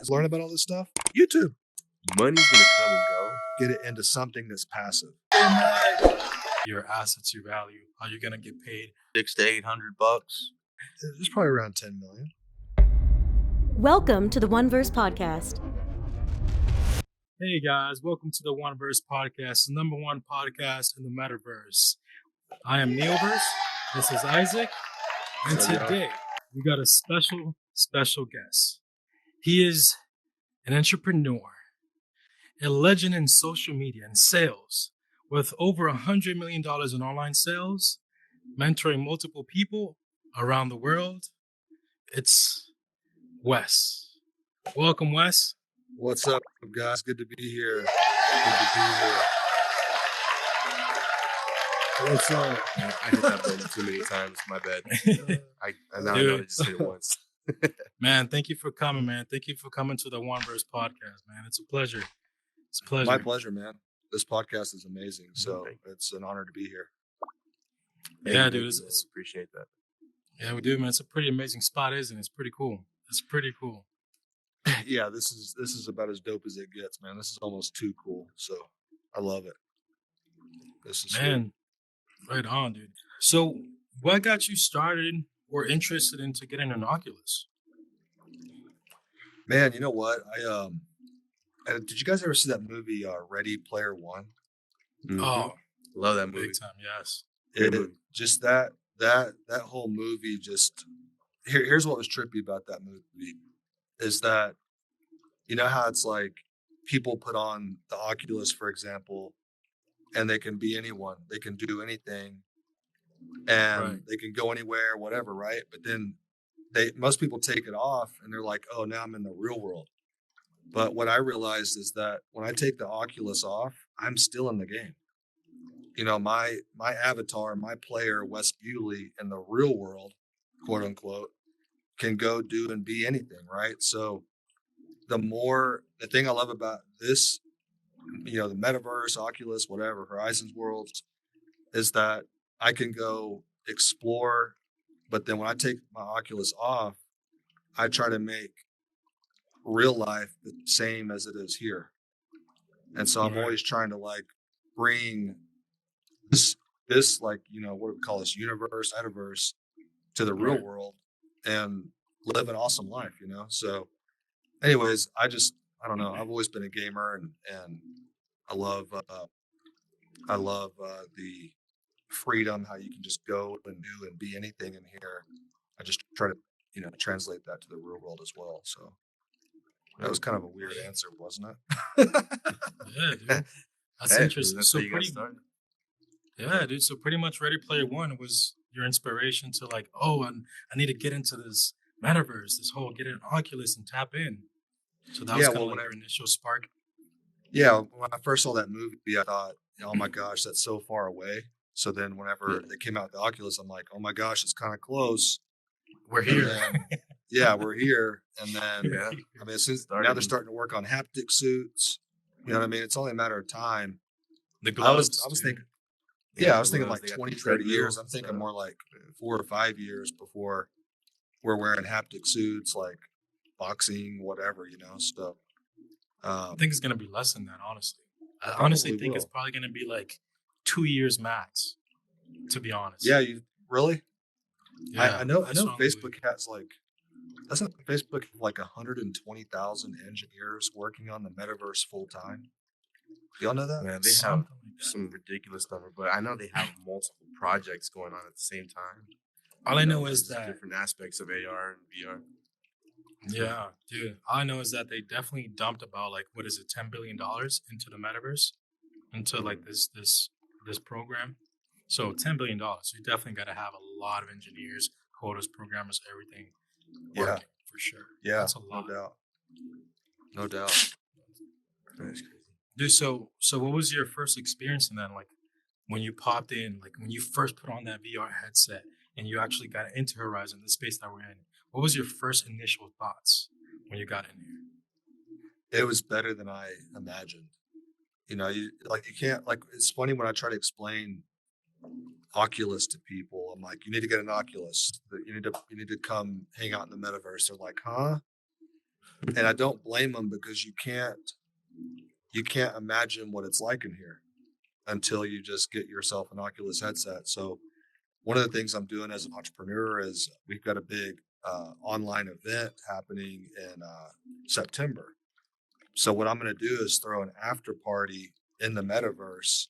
learn about all this stuff. YouTube. Money's gonna come and go. Get it into something that's passive. Your assets, your value. How you're gonna get paid? $600 to $800. It's probably around 10 million. Welcome to the NeoVerse podcast. Hey guys, welcome to the NeoVerse podcast, the number one podcast in the Metaverse. I am NeoVerse. This is Isaac, and today we got a special guest. He is an entrepreneur, a legend in social media and sales, with over $100 million in online sales, mentoring multiple people around the world. It's Wes. Welcome, Wes. What's up, guys? Good to be here. What's up? I hit that button too many times. My bad. I know I just hit it once. Man, thank you for coming, man. Thank you for coming to the NeoVerse podcast, man. It's a pleasure. It's a pleasure. My pleasure, man. This podcast is amazing. So it's an honor to be here. Yeah, dude. It's appreciate that. Yeah, we do, man. It's a pretty amazing spot, isn't it? It's pretty cool. It's pretty cool. Yeah, this is about as dope as it gets, man. This is almost too cool. So I love it. This is man, sweet. Right on, dude. So what got you started or interested into getting an Oculus? Man, you know what? Did you guys ever see that movie Ready Player One? Mm-hmm. Oh, love that movie. Big time, yes. Just that whole movie. Just here's what was trippy about that movie is that you know how it's like people put on the Oculus, for example, and they can be anyone, they can do anything, and they can go anywhere, whatever, right? But then most people take it off and they're like, oh, now I'm in the real world. But what I realized is that when I take the Oculus off, I'm still in the game. You know, my avatar, my player, Wes Bewley, in the real world, quote unquote, can go do and be anything, right? So the thing I love about this, you know, the Metaverse, Oculus, whatever, Horizons Worlds, is that I can go explore, but then when I take my Oculus off, I try to make real life the same as it is here. And so I'm always trying to like bring this like, you know, what do we call this, universe, metaverse to the real world and live an awesome life, you know? So anyways, I don't know. I've always been a gamer and I love the freedom, how you can just go and do and be anything in here. I just try to, you know, translate that to the real world as well. So that was kind of a weird answer, wasn't it? Yeah, dude. That's interesting. That's so yeah, dude. So pretty much Ready Player One was your inspiration to like, I need to get into this Metaverse, get an Oculus and tap in. So that was kind of like your initial spark. Yeah, when I first saw that movie, I thought, oh my gosh, that's so far away. So then whenever they came out with the Oculus, I'm like, oh my gosh, it's kind of close. We're here. Yeah, we're here. And then, I mean, now they're starting to work on haptic suits. You know what I mean? It's only a matter of time. The gloves. I was thinking, I was thinking like 20, 30 years. I'm thinking more like 4 or 5 years before we're wearing haptic suits, like boxing, whatever, you know. So I think it's going to be less than that, honestly. I honestly think it's probably going to be like 2 years max, to be honest. Yeah, you really? Yeah, I know Facebook has doesn't Facebook have like 120,000 engineers working on the Metaverse full time? Do y'all know that? Man, they have some ridiculous number, but I know they have multiple projects going on at the same time. All I know is that different aspects of AR and VR. Yeah, dude. All I know is that they definitely dumped about like $10 billion into the Metaverse, into like this program. So $10 billion. You definitely got to have a lot of engineers, coders, programmers, everything working for sure. Yeah, that's a lot. No doubt. That's crazy. Dude, so what was your first experience in that? Like when you popped in, like when you first put on that VR headset and you actually got into Horizon, the space that we're in. What was your first initial thoughts when you got in here? It was better than I imagined. You know, you can't, like, it's funny when I try to explain Oculus to people. I'm like, you need to get an Oculus. You need to come hang out in the Metaverse. They're like, huh? And I don't blame them because you can't imagine what it's like in here until you just get yourself an Oculus headset. So one of the things I'm doing as an entrepreneur is we've got a big online event happening in September. So what I'm going to do is throw an after party in the metaverse.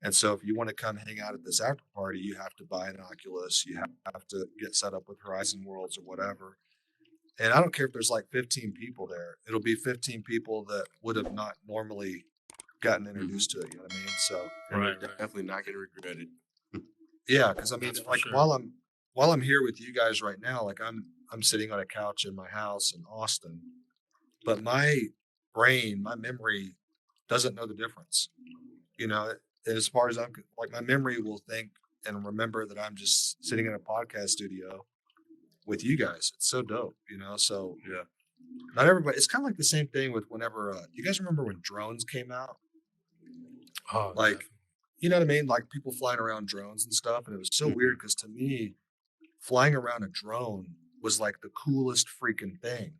And so if you want to come hang out at this after party, you have to buy an Oculus. You have to get set up with Horizon Worlds or whatever. And I don't care if there's like 15 people there. It'll be 15 people that would have not normally gotten introduced to it. You know what I mean? So And they're definitely not going to regret it. yeah, because I mean, That's for like sure. while I'm here with you guys right now, like I'm sitting on a couch in my house in Austin, but my brain, my memory doesn't know the difference. You know, and as far as I'm like, my memory will think and remember that I'm just sitting in a podcast studio with you guys. It's so dope, you know. So Yeah. not everybody. It's kind of like the same thing with whenever you guys remember when drones came out, Oh, like. definitely. You know what I mean? Like people flying around drones and stuff. And it was so weird because to me, flying around a drone was like the coolest freaking thing.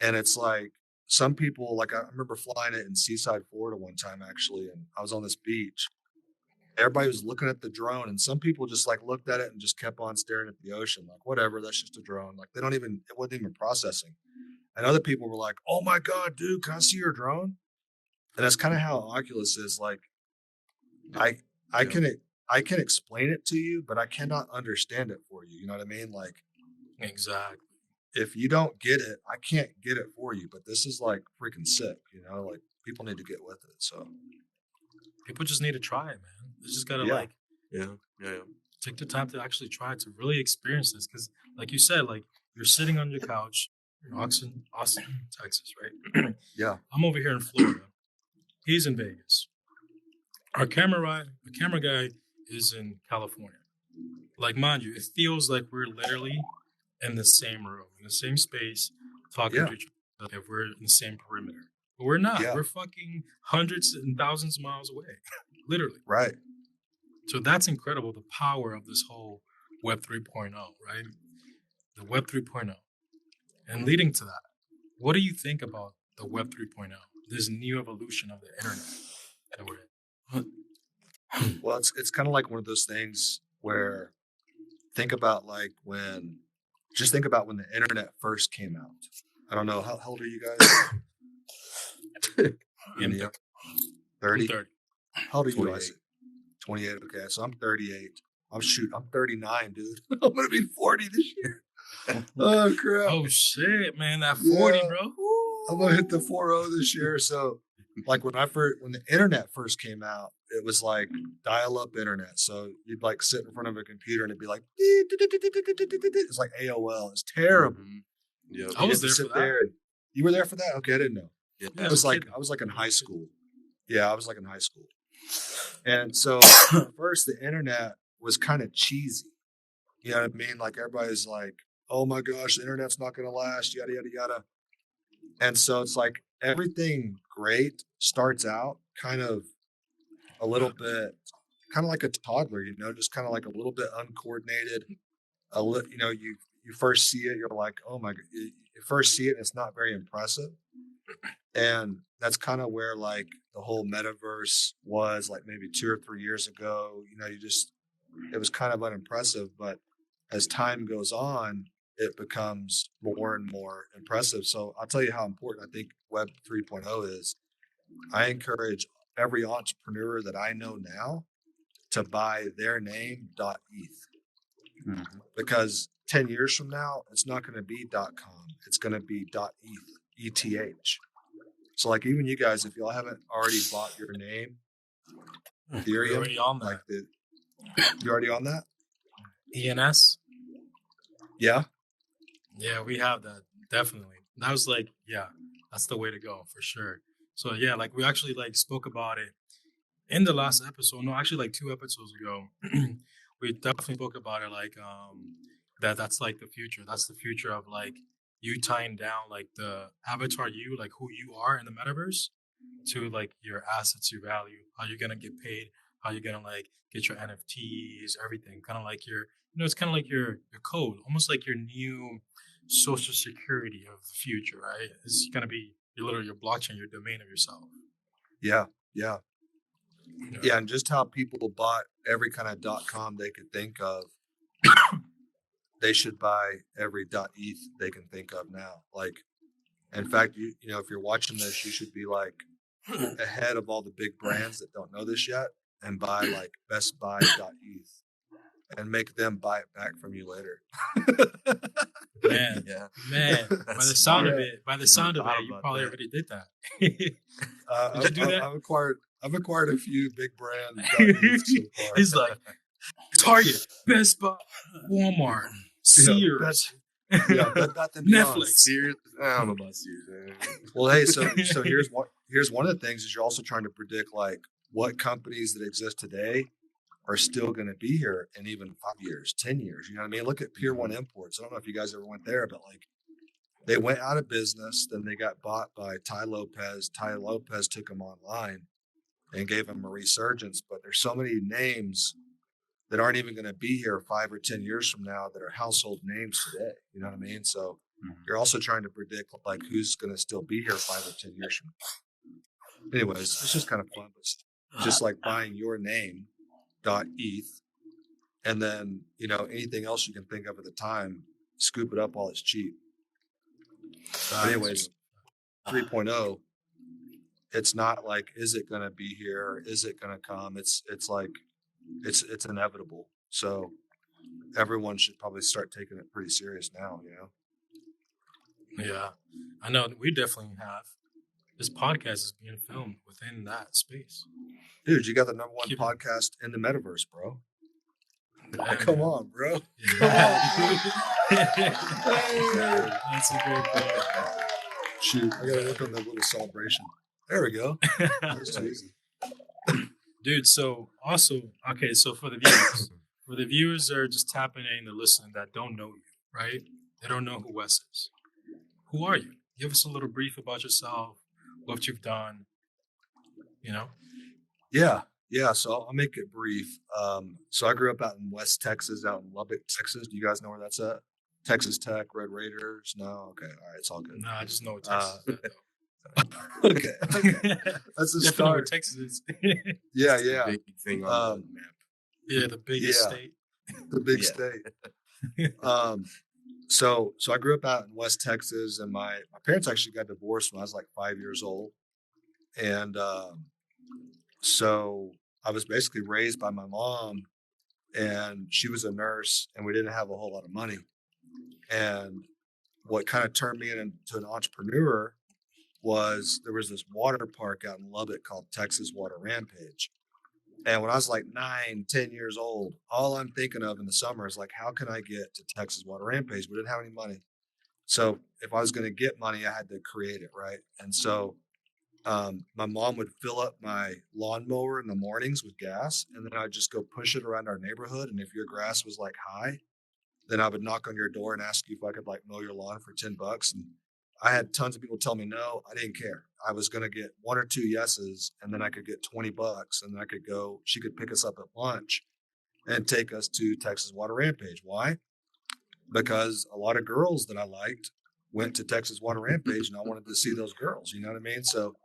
And it's like some people, like I remember flying it in Seaside, Florida one time actually. And I was on this beach. Everybody was looking at the drone. And some people just like looked at it and just kept on staring at the ocean. Like, whatever, that's just a drone. Like it wasn't even processing. And other people were like, oh my God, dude, can I see your drone? And that's kind of how Oculus is. Like, I can explain it to you, but I cannot understand it for you. You know what I mean? Like Exactly. if you don't get it, I can't get it for you. But this is like freaking sick, you know, like people need to get with it. So People just need to try it, man. They just gotta Yeah. like Yeah. take the time to actually try to really experience this. Because, like you said, like you're sitting on your couch in Austin, Texas, right? yeah. I'm over here in Florida. He's in Vegas. The camera guy is in California. Like, mind you, it feels like we're literally in the same room, in the same space, talking Yeah. to each other. Like if we're in the same perimeter, but we're not. Yeah. We're fucking hundreds and thousands of miles away, literally. Right. So that's incredible. The power of this whole Web 3.0, right? The Web 3.0, and leading to that, what do you think about the Web 3.0? This new evolution of the internet that we're in. Well, it's kind of like one of those things where think about when the internet first came out. I don't know how old are you guys? I'm Any- 30. 30? I'm 30. How old are you 28. guys? 28. Okay, so I'm 38. I'm 39, dude. I'm gonna be 40 this year. Oh crap! Oh shit, man, that 40, Yeah. bro. I'm gonna hit the 40 this year. So, like when the internet first came out, it was like dial-up internet. So you'd like sit in front of a computer and it'd be like it's like AOL. It's terrible. Yeah. I was You had to there for that. and- You were there for that? Okay, I didn't know. Yeah. Yeah, I was as a like kid. I was like in high school. Yeah, I was like in high school. And so first the internet was kind of cheesy. You know what I mean? Like everybody's like, oh my gosh, the internet's not gonna last, yada yada yada. And so it's like everything great starts out kind of a little bit kind of like a toddler, you know, just kind of like a little bit uncoordinated. You know, you first see it, you're like, oh my god, you first see it and it's not very impressive. And that's kind of where like the whole metaverse was like maybe 2 or 3 years ago. You know, it was kind of unimpressive, but as time goes on, it becomes more and more impressive. So I'll tell you how important I think Web 3.0 is. I encourage every entrepreneur that I know now to buy their name .eth because 10 years from now, it's not going to be .com. It's going to be .eth. So like even you guys, if y'all haven't already bought your name, We're Ethereum, already on that. like you already on that? ENS. Yeah. Yeah, we have that, definitely. That was like, yeah, that's the way to go for sure. So yeah, like we actually like spoke about it in the last episode. No, actually like 2 episodes ago. We definitely spoke about it like that's like the future. That's the future of like you tying down like the avatar you, like who you are in the metaverse to like your assets, your value, how you're gonna get paid, how you're gonna like get your NFTs, everything. Kind of like your it's kind of like your code, almost like your new social security of the future, right? It's gonna be your blockchain, your domain of yourself. Yeah. You know? Yeah. And just how people bought every kind of .com they could think of, they should buy every .eth they can think of now. Like, in fact, you know, if you're watching this, you should be like ahead of all the big brands that don't know this yet and buy like bestbuy.eth and make them buy it back from you later. Man, Yeah. man. By the sound of it, thought you about probably that. already did that. Did you do that? I've acquired a few big brand .eths so far. He's like Target, Best Buy, Walmart, Sears, Got them beyond. Netflix. Sears? I don't know about Sears. Man. Well, hey, so here's one of the things is you're also trying to predict like what companies that exist today are still going to be here in even 5 years, 10 years. You know what I mean? Look at Pier 1 Imports. I don't know if you guys ever went there, but like they went out of business. Then they got bought by Tai Lopez. Tai Lopez took them online and gave them a resurgence. But there's so many names that aren't even going to be here 5 or 10 years from now that are household names today. You know what I mean? So you're also trying to predict like who's going to still be here 5 or 10 years from now. Anyways, it's just kind of fun. But just like buying your name .eth, and then, you know, anything else you can think of at the time, scoop it up while it's cheap. But anyways, 3.0, it's not like, is it going to be here? Is it going to come? It's like, it's inevitable. So everyone should probably start taking it pretty serious now, you know? Yeah, I know. We definitely have. This podcast is being filmed within that space. Dude, you got the number one Keep it- podcast in the metaverse, bro. Yeah, Come man. on, bro. That's a great point. Shoot, I gotta work on that little celebration. There we go. That's too easy. Dude, so also, okay, so for the viewers that are just tapping in and listening that don't know you, right? They don't know who Wes is. Who are you? Give us a little brief about yourself, what you've done, you know? Yeah. So I'll make it brief. So I grew up out in West Texas, out in Lubbock, Texas. Do you guys know where that's at? Texas Tech, Red Raiders? No? Okay. All right. It's all good. No, I just know what Texas is. Okay. That's the Definitely start. what Texas is. Yeah. Big thing on the map. Yeah, the biggest Yeah. state. The big Yeah. state. So I grew up out in West Texas, and my parents actually got divorced when I was like 5 years old. And so I was basically raised by my mom, and she was a nurse, and we didn't have a whole lot of money. And what kind of turned me into an entrepreneur was there was this water park out in Lubbock called Texas Water Rampage. And when I was like 9, 10 years old, all I'm thinking of in the summer is like, how can I get to Texas Water Rampage? We didn't have any money. So if I was going to get money, I had to create it, right? And so my mom would fill up my lawnmower in the mornings with gas, and then I'd just go push it around our neighborhood. And if your grass was like high, then I would knock on your door and ask you if I could like mow your lawn for $10. And I had tons of people tell me no. I didn't care. I was going to get 1 or 2 yeses, and then I could get $20, and then I could go. She could pick us up at lunch and take us to Texas Water Rampage. Why? Because a lot of girls that I liked went to Texas Water Rampage, and I wanted to see those girls. You know what I mean? So,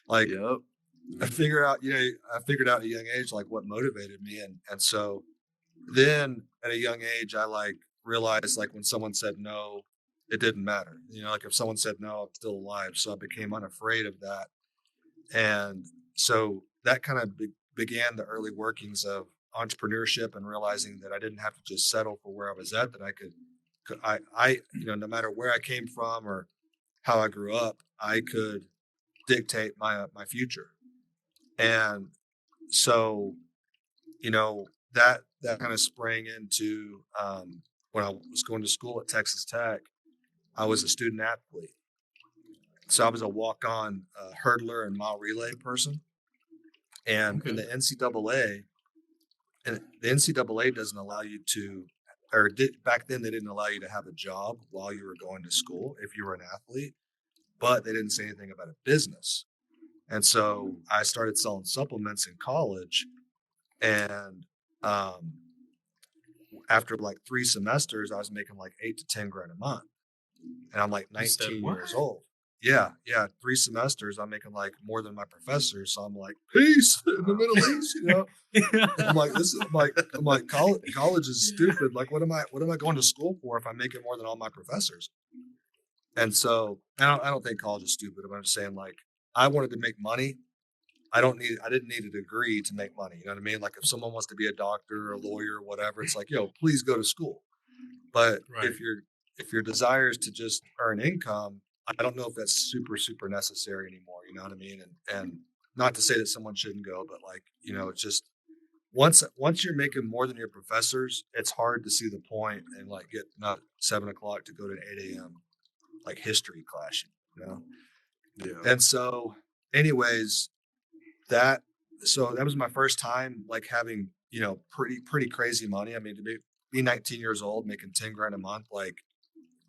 like, Yep. I figured out at a young age like what motivated me, and so then at a young age I like realized like when someone said no, it didn't matter. You know, like if someone said no, I'm still alive. So I became unafraid of that, and so that kind of began the early workings of entrepreneurship and realizing that I didn't have to just settle for where I was at. That I you know, no matter where I came from or how I grew up, I could dictate my future. And so, you know, that kind of sprang into when I was going to school at Texas Tech. I was a student athlete, so I was a walk-on hurdler and mile relay person. And in the NCAA, and the NCAA doesn't allow you to, back then they didn't allow you to have a job while you were going to school if you were an athlete, but they didn't say anything about a business. And so I started selling supplements in college, and after like 3 semesters, I was making like $8 to $10 grand a month. and I'm like You said 19 what? years old. Yeah, 3 semesters. I'm making like more than my professor. So I'm like, peace in the Middle East, you know. I'm like, college is stupid. Like, what am I going to school for if I'm making more than all my professors? And so I don't think college is stupid. But I'm just saying, like, I wanted to make money. I didn't need a degree to make money. You know what I mean? Like, if someone wants to be a doctor or a lawyer or whatever, it's like, yo, please go to school. But Right. if your desire is to just earn income, I don't know if that's super, super necessary anymore. You know what I mean? And not to say that someone shouldn't go, but like, you know, it's just once you're making more than your professors, it's hard to see the point and like getting up 7 o'clock to go to an 8 a.m. like history class, you know? Yeah. And so anyways, that was my first time like having, you know, pretty crazy money. I mean, to be 19 years old, making 10 grand a month, like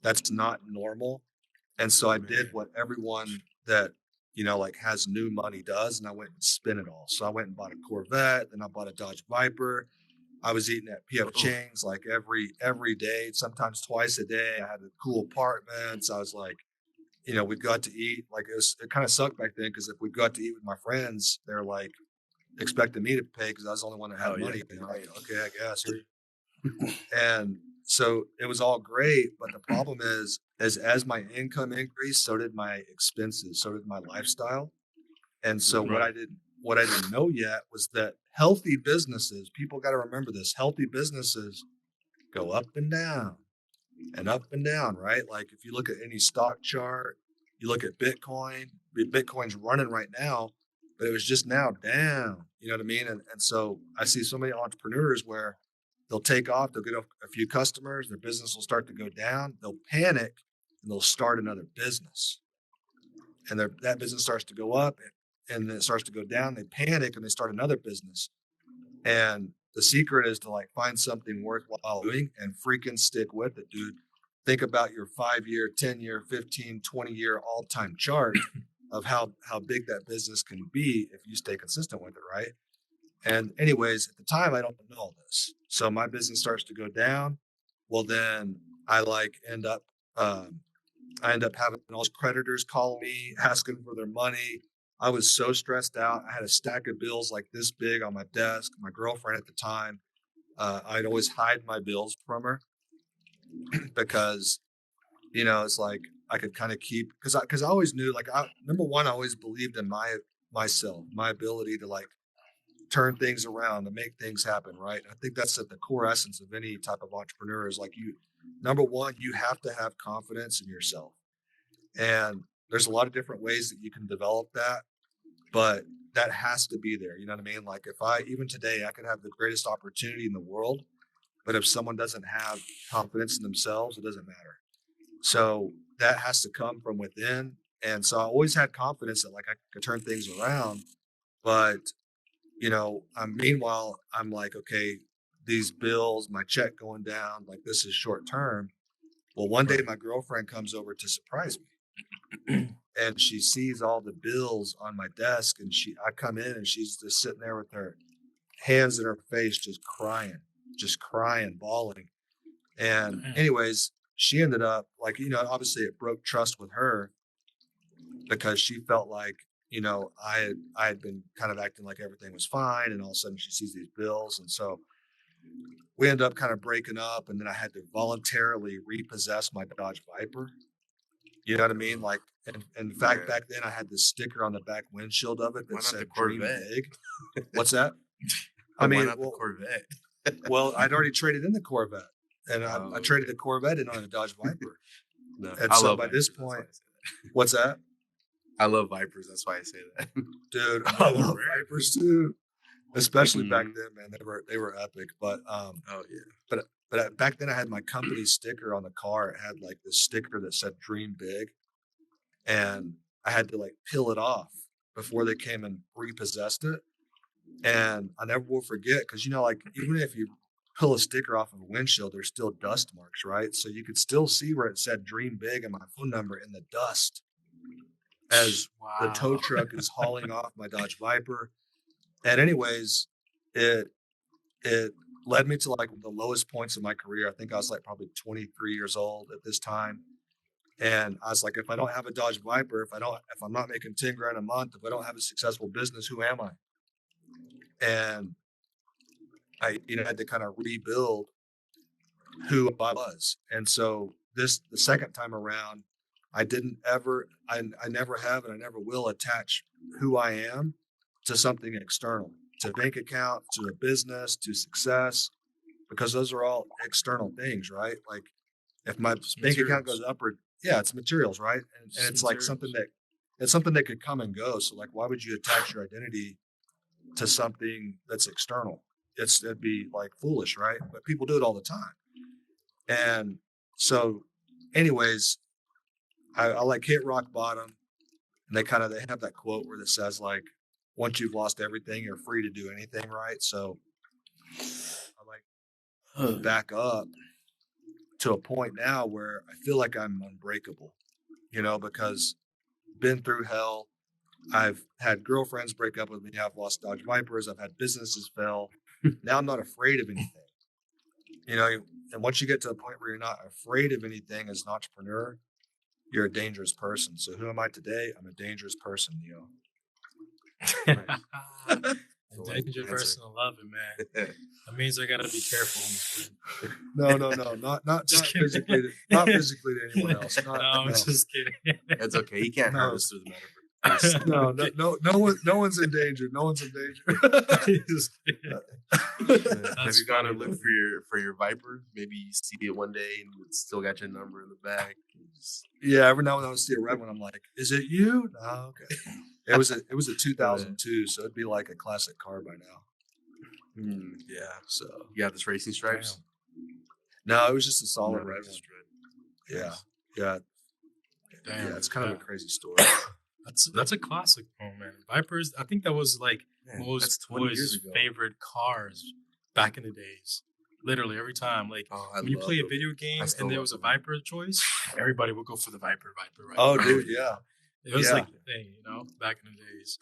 that's not normal. And so I did what everyone that, you know, like has new money does. And I went and spent it all. So I went and bought a Corvette, then I bought a Dodge Viper. I was eating at PF Chang's like every day, sometimes twice a day. I had cool apartments. I was like, you know, we'd go out to eat. Like it kind of sucked back then because if we'd go out to eat with my friends, they're like expecting me to pay because I was the only one that had money. You know, like, okay, I guess. And so it was all great, but the problem is as my income increased, so did my expenses, so did my lifestyle. And so what I didn't know yet was that healthy businesses, people got to remember this, healthy businesses go up and down and up and down, right? Like if you look at any stock chart, you look at Bitcoin's running right now, but it was just now down, you know what I mean? And so I see so many entrepreneurs where they'll take off, they'll get a few customers, their business will start to go down, they'll panic and they'll start another business. And that business starts to go up and then it starts to go down, they panic and they start another business. And the secret is to like find something worthwhile doing and freaking stick with it, dude. Think about your 5-year, 10-year, 15, 20-year all-time chart of how big that business can be if you stay consistent with it, right? And anyways, at the time, I don't know all this. So my business starts to go down. Well, then I end up having all these creditors call me, asking for their money. I was so stressed out. I had a stack of bills like this big on my desk. My girlfriend at the time, I'd always hide my bills from her because, you know, it's like I could kind of keep, because I always knew, like, number one, I always believed in myself, my ability to like turn things around, to make things happen, right? I think that's at the core essence of any type of entrepreneur is like number one, you have to have confidence in yourself. And there's a lot of different ways that you can develop that, but that has to be there. You know what I mean? Like even today, I could have the greatest opportunity in the world, but if someone doesn't have confidence in themselves, it doesn't matter. So that has to come from within. And so I always had confidence that like I could turn things around, but you know, meanwhile, I'm like, okay, these bills, my check going down, like this is short term. Well, one day my girlfriend comes over to surprise me and she sees all the bills on my desk and I come in and she's just sitting there with her hands in her face, just crying, bawling. And anyways, she ended up like, you know, obviously it broke trust with her because she felt like, you know, I had been kind of acting like everything was fine. And all of a sudden she sees these bills. And so we ended up kind of breaking up. And then I had to voluntarily repossess my Dodge Viper. You know what I mean? Like, and in fact, back then I had this sticker on the back windshield of it that said "Dream Big." What's that? I mean, the Corvette. Well, I'd already traded in the Corvette, and I traded the Corvette in on a Dodge Viper. No, and I so love by Vipers, this point, what's that? I love Vipers. That's why I say that, dude. I love Vipers too, especially back then, man. They were epic. But but back then I had my company sticker on the car. It had like this sticker that said "Dream Big," and I had to like peel it off before they came and repossessed it. And I never will forget because, you know, like even if you pull a sticker off of a windshield, there's still dust marks, right? So you could still see where it said "Dream Big" and my phone number in the dust as the tow truck is hauling off my Dodge Viper. And anyways, it led me to like the lowest points of my career. I think I was like probably 23 years old at this time. And I was like, if I don't have a Dodge Viper, if I'm not making 10 grand a month, if I don't have a successful business, who am I? And I, had to kind of rebuild who I was. And so the second time around, I never have, and I never will attach who I am to something external, to a bank account, to a business, to success, because those are all external things, right? Like if my bank account goes up it's materials, right? And it's like something that could come and go. So like, why would you attach your identity to something that's external? It'd be like foolish, right? But people do it all the time. And so anyways, I like hit rock bottom, and they have that quote where it says like, once you've lost everything, you're free to do anything, right? So I like back up to a point now where I feel like I'm unbreakable, because been through hell. I've had girlfriends break up with me. I've lost Dodge Vipers. I've had businesses fail. Now I'm not afraid of anything, and once you get to a point where you're not afraid of anything as an entrepreneur, you're a dangerous person. So who am I today? I'm a dangerous person, A dangerous person, I love it, man. That means I gotta be careful. No, not physically, not physically to anyone else. I'm just kidding. That's okay. He can't hurt us through the metaverse. No one's in danger. No one's in danger. Have you gone to look for your Viper? Maybe you see it one day and it's still got your number in the back. Yeah, every now and then I see a red one. I'm like, is it you? No, okay. It was a 2002, so it'd be like a classic car by now. Yeah. So you got this racing stripes? No, it was just a solid red one. Yeah. Damn, yeah, it's kind of a crazy story. That's a classic, man. Vipers. I think that was like most boys' favorite cars back in the days. Literally every time, like when you play a video game and there was a Viper choice, everybody would go for the Viper. Oh, dude, yeah. It was like the thing, back in the days.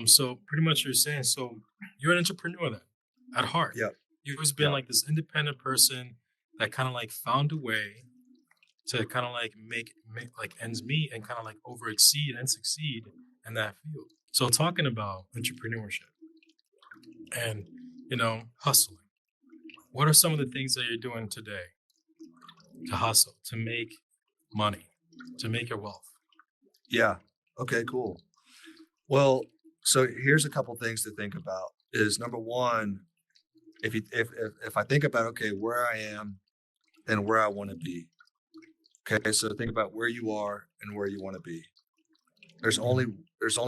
So pretty much you're saying, so you're an entrepreneur then, at heart. Yeah. You've always been like this independent person that kind of like found a way to kind of like make like ends meet and kind of like overexceed and succeed in that field. So talking about entrepreneurship and, hustling, what are some of the things that you're doing today to hustle, to make money, to make your wealth? Yeah. Okay, cool. Well, so here's a couple things to think about is number one, if I think about, okay, where I am and where I want to be. Okay. So think about where you are and where you want to be. There's only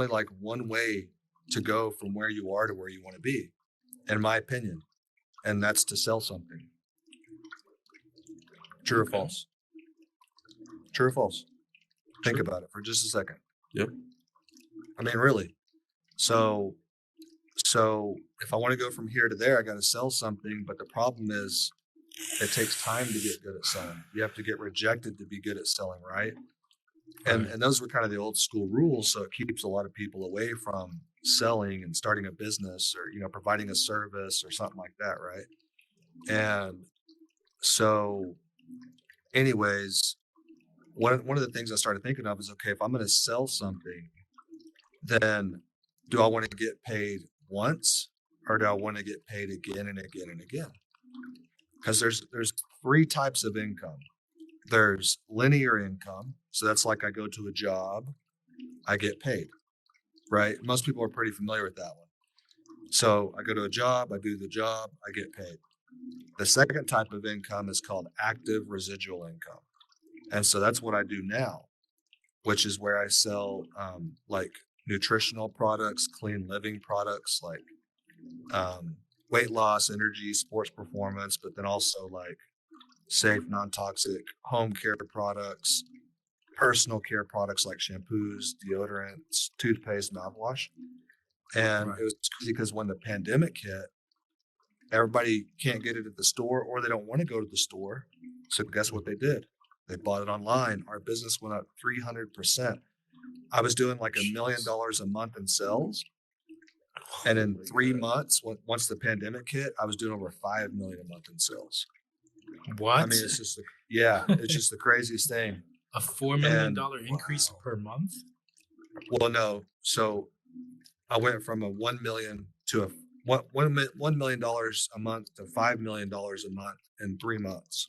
like one way to go from where you are to where you want to be, in my opinion. And that's to sell something. True or false? True or false? Think about it for just a second. Yep. I mean, really. So if I want to go from here to there, I got to sell something. But the problem is it takes time to get good at selling. You have to get rejected to be good at selling, right? And those were kind of the old school rules. So it keeps a lot of people away from selling and starting a business or, providing a service or something like that, right? And so anyways, one of the things I started thinking of is, okay, if I'm going to sell something, then do I want to get paid once or do I want to get paid again and again and again? Because there's three types of income. There's linear income. So that's like I go to a job, I get paid, right? Most people are pretty familiar with that one. So I go to a job, I do the job, I get paid. The second type of income is called active residual income. And so that's what I do now, which is where I sell like nutritional products, clean living products, like weight loss, energy, sports performance, but then also like safe, non-toxic home care products, personal care products like shampoos, deodorants, toothpaste, mouthwash. And it was crazy because when the pandemic hit, everybody can't get it at the store or they don't want to go to the store. So guess what they did? They bought it online. Our business went up 300%. I was doing like $1 million a month in sales. And in 3 months, once the pandemic hit, I was doing over $5 million a month in sales. What? I mean, it's just, it's just the craziest thing. A $4 million And increase per month? well, no. So I went from a 1 million to a $1 million a month to $5 million a month in 3 months.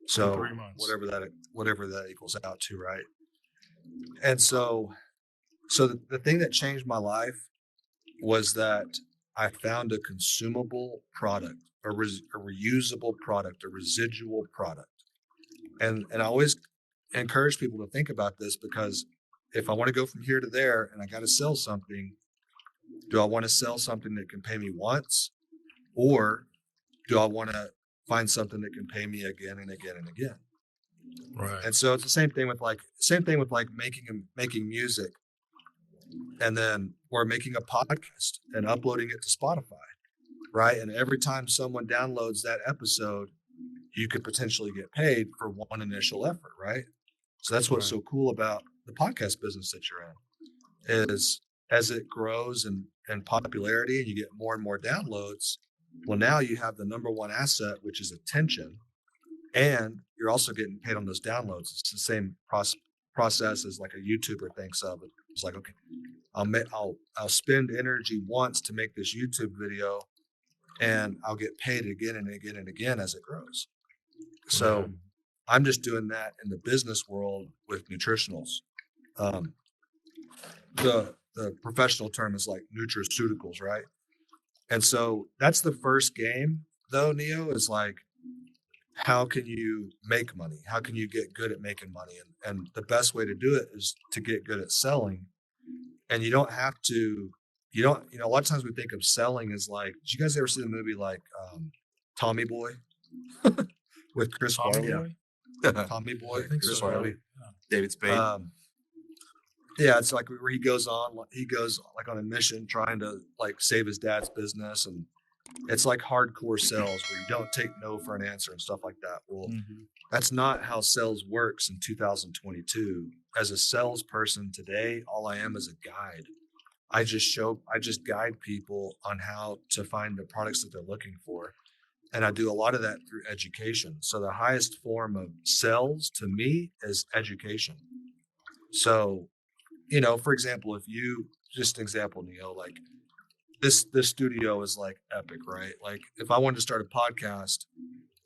So 3 months. whatever that equals out to, right? And so the thing that changed my life was that I found a consumable product, a reusable product, a residual product. And I always encourage people to think about this, because if I want to go from here to there and I got to sell something, do I want to sell something that can pay me once, or do I want to find something that can pay me again and again and again? Right. And so it's the same thing with making music, and then or making a podcast and uploading it to Spotify, right? And every time someone downloads that episode, you could potentially get paid for one initial effort, right? So that's what's so cool about the podcast business that you're in, is as it grows in popularity and you get more and more downloads, well, now you have the number one asset, which is attention, and you're also getting paid on those downloads. It's the same process as like a YouTuber thinks of it. It's like, okay, I'll spend energy once to make this YouTube video, and I'll get paid again and again and again as it grows. So I'm just doing that in the business world with nutritionals. The professional term is like nutraceuticals, right? And so that's the first game, though, Neo, is like, how can you make money? How can you get good at making money? And the best way to do it is to get good at selling. And you don't have to, a lot of times we think of selling as like, did you guys ever see the movie like Tommy Boy with Chris Tommy Farley? Boy? Tommy Boy, I think Chris so. Farley. Yeah. David Spade. Yeah, it's like where he goes like on a mission trying to like save his dad's business, and it's like hardcore sales where you don't take no for an answer and stuff like that. Well, that's not how sales works in 2022. As a salesperson today, all I am is a guide. I just guide people on how to find the products that they're looking for. And I do a lot of that through education. So the highest form of sales to me is education. So, for example, just an example, Neil, like this studio is like epic, right? Like if I wanted to start a podcast,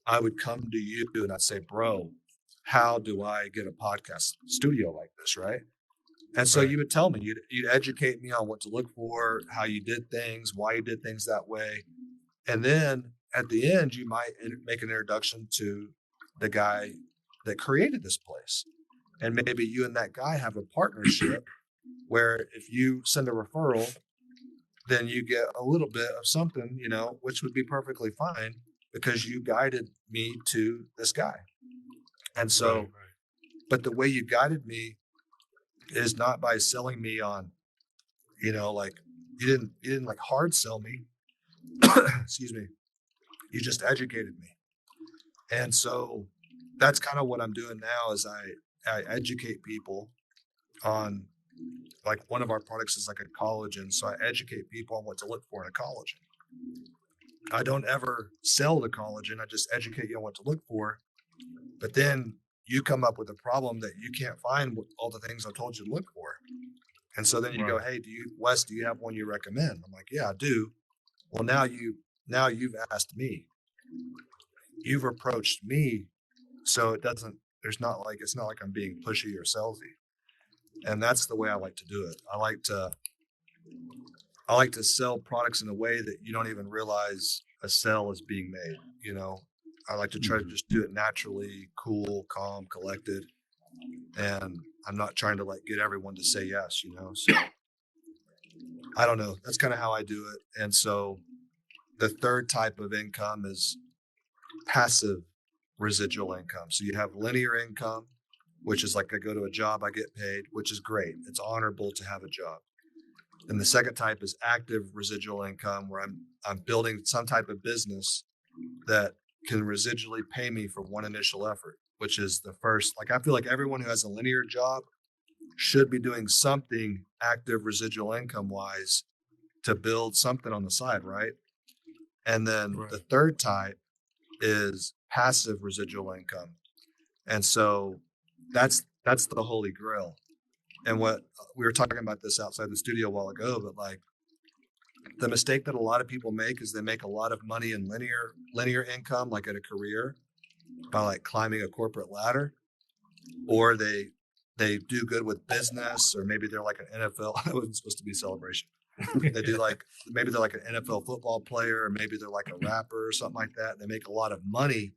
I would come to you and I'd say, bro, how do I get a podcast studio like this, right? And so you would tell me, you'd educate me on what to look for, how you did things, why you did things that way. And then at the end, you might make an introduction to the guy that created this place. And maybe you and that guy have a partnership where if you send a referral, then you get a little bit of something, which would be perfectly fine because you guided me to this guy. And so, but the way you guided me is not by selling me on, like you didn't like hard sell me. Excuse me. You just educated me. And so that's kind of what I'm doing now is I educate people on, like, one of our products is like a collagen. So I educate people on what to look for in a collagen. I don't ever sell the collagen. I just educate you on what to look for. But then you come up with a problem that you can't find with all the things I told you to look for. And so then you go, hey, Wes, do you have one you recommend? I'm like, yeah, I do. Well, now you've asked me. You've approached me. So it's not like I'm being pushy or salesy. And that's the way I like to do it. I like to sell products in a way that you don't even realize a sale is being made. I like to try to just do it naturally, cool, calm, collected. And I'm not trying to like get everyone to say yes, So I don't know. That's kind of how I do it. And so the third type of income is passive residual income. So you have linear income, which is like I go to a job, I get paid, which is great. It's honorable to have a job. And the second type is active residual income, where I'm building some type of business that can residually pay me for one initial effort, which is the first. Like I feel like everyone who has a linear job should be doing something active residual income wise to build something on the side, right? And then the third type is passive residual income. And so that's the holy grail. And what we were talking about this outside the studio a while ago, but like the mistake that a lot of people make is they make a lot of money in linear income, like at a career, by like climbing a corporate ladder, or they do good with business, or maybe they're like an NFL. That wasn't supposed to be a celebration. They do like, maybe they're like an NFL football player, or maybe they're like a rapper or something like that. They make a lot of money,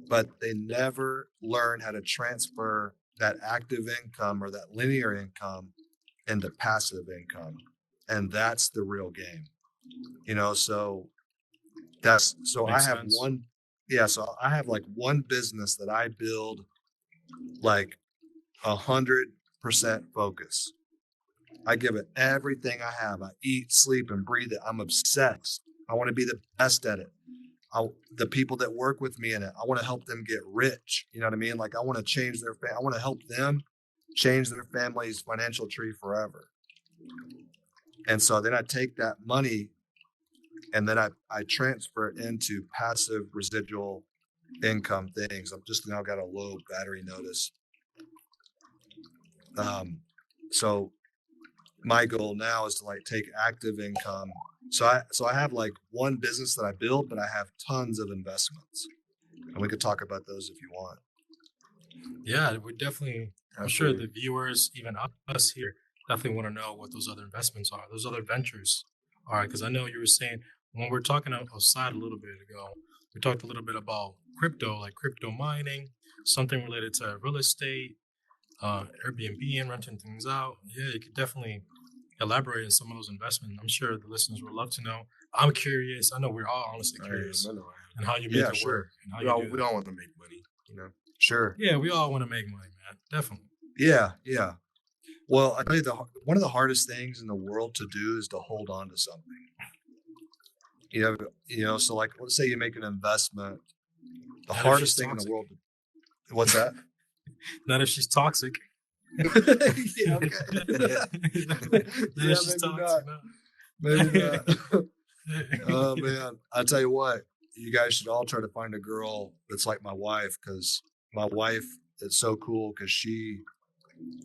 but they never learn how to transfer that active income or that linear income into passive income. And that's the real game, you know? So Makes I have sense. so I have like one business that I build like 100% focus. I give it everything I have. I eat, sleep, and breathe it. I'm obsessed. I want to be the best at it. The people that work with me in it, I want to help them get rich. You know what I mean? Like I want to change I want to help them change their family's financial tree forever. And so then I take that money and then I transfer it into passive residual income things. I'm just now got a low battery notice. So my goal now is to like take active income. So I have like one business that I build, but I have tons of investments, and we could talk about those if you want. Yeah, we definitely. I'm sure the viewers, even us here, definitely want to know what those other investments are, those other ventures are. Because I know you were saying when we're talking outside a little bit ago, we talked a little bit about crypto, like crypto mining, something related to real estate, Airbnb and renting things out. Yeah, you could definitely elaborate on some of those investments. I'm sure the listeners would love to know. I'm curious. I know we're all honestly curious and how you make it work and how we all want to make money, you know. Sure. Yeah, we all want to make money, man. Definitely. Yeah. Well, I tell you, one of the hardest things in the world to do is to hold on to something. You know. So like, let's say you make an investment. The hardest thing in the world. What's that? Not if she's toxic. Yeah, okay. She's toxic. Maybe not. Oh man, I tell you what, you guys should all try to find a girl that's like my wife, because my wife is so cool. Because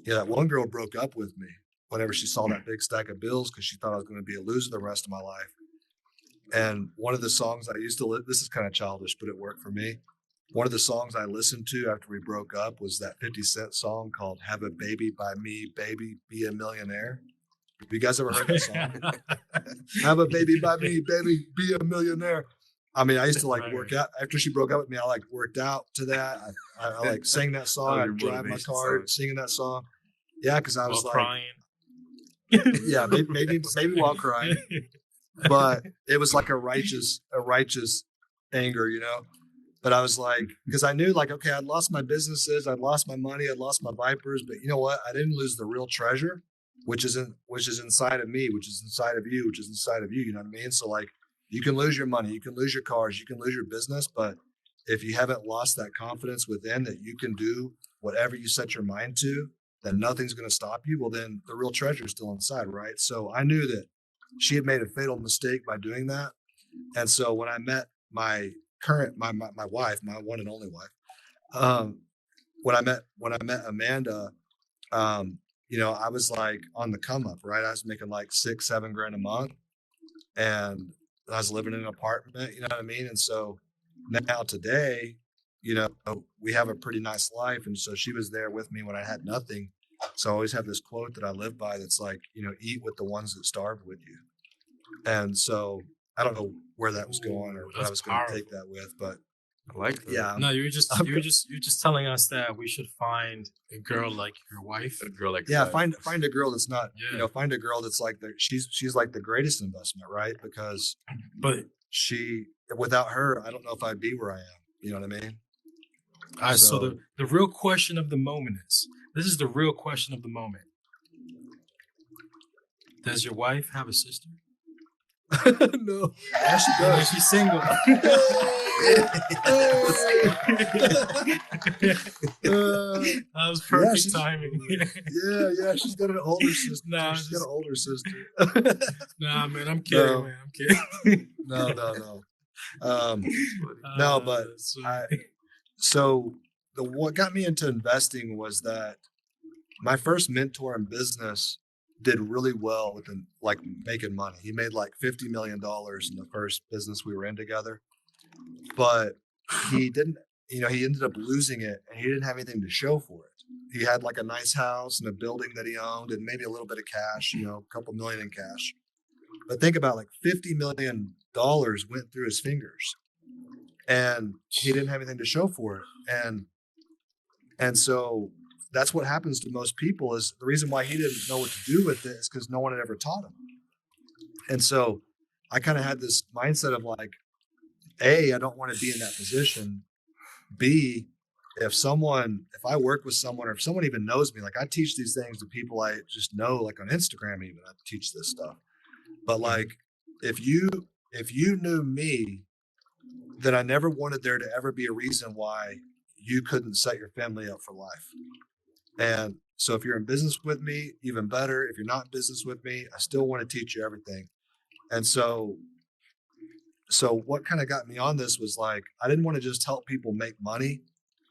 that one girl broke up with me whenever she saw that big stack of bills, because she thought I was going to be a loser the rest of my life. And one of the songs I used to this is kind of childish, but it worked for me. One of the songs I listened to after we broke up was that 50 Cent song called "Have a Baby by Me, Baby, Be a Millionaire." Have you guys ever heard that song? Have a baby by me, baby, be a millionaire. I mean, I used to like work out after she broke up with me. I like worked out to that. I like sang that song. I'd drive my car singing that song. Yeah, because I was like crying. Yeah, maybe while crying. But it was like a righteous anger, you know. But I was like, because I knew like, okay, I'd lost my businesses, I'd lost my money, I'd lost my Vipers, but you know what? I didn't lose the real treasure, which is inside of me, which is inside of you, which is inside of you. You know what I mean? So like, you can lose your money, you can lose your cars, you can lose your business, but if you haven't lost that confidence within that you can do whatever you set your mind to, that nothing's going to stop you, well, then the real treasure is still inside, right? So I knew that she had made a fatal mistake by doing that. And so when I met my wife, my one and only wife, when I met Amanda, you know, I was like on the come up, right? I was making like $6-7 grand a month, and I was living in an apartment, you know what I mean? And so now today, you know, we have a pretty nice life. And so she was there with me when I had nothing. So I always have this quote that I live by that's like, you know, eat with the ones that starve with you. And so I don't know where that was going or what I was going to take that with, but I like that. Yeah. No, you're just telling us that we should find a girl like your wife. A girl like find a girl that's not, you know, find a girl that's like she's like the greatest investment, right? Because without her, I don't know if I'd be where I am. You know what I mean? All right. So the real question of the moment this is the real question of the moment. Does your wife have a sister? No. Yeah, she does. She's single. That was perfect timing. Yeah. She's got an older sister. She's got an older sister. Nah, man, I'm kidding, man. I'm kidding. No. No, but so what got me into investing was that my first mentor in business did really well with like making money. He made like $50 million in the first business we were in together, but he didn't, he ended up losing it and he didn't have anything to show for it. He had like a nice house and a building that he owned and maybe a little bit of cash, a couple million in cash. But think about like $50 million went through his fingers and he didn't have anything to show for it. And so that's what happens to most people. Is the reason why he didn't know what to do with it is because no one had ever taught him. And so I kind of had this mindset of like, A, I don't want to be in that position. B, if I work with someone or if someone even knows me, like I teach these things to people I just know, like on Instagram, even I teach this stuff. But like, if you knew me, then I never wanted there to ever be a reason why you couldn't set your family up for life. And so if you're in business with me, even better. If you're not in business with me, I still want to teach you everything. And so what kind of got me on this was like, I didn't want to just help people make money.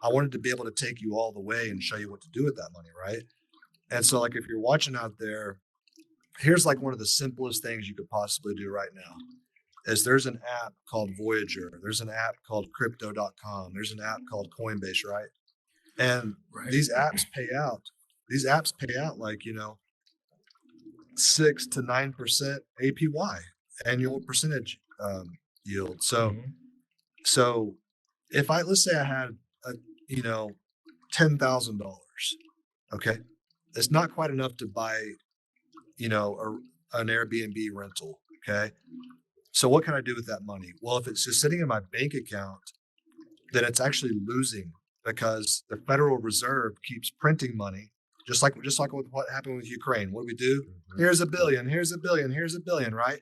I wanted to be able to take you all the way and show you what to do with that money, right? And so like, if you're watching out there, here's like one of the simplest things you could possibly do right now is there's an app called Voyager. There's an app called crypto.com. There's an app called Coinbase, right? And these apps pay out. These apps pay out like, 6 to 9% APY, annual percentage yield. So if let's say I had $10,000, okay, it's not quite enough to buy, an Airbnb rental. Okay. So what can I do with that money? Well, if it's just sitting in my bank account, then it's actually losing because the Federal Reserve keeps printing money, just like with what happened with Ukraine. What do we do? Here's a billion, here's a billion, here's a billion, right?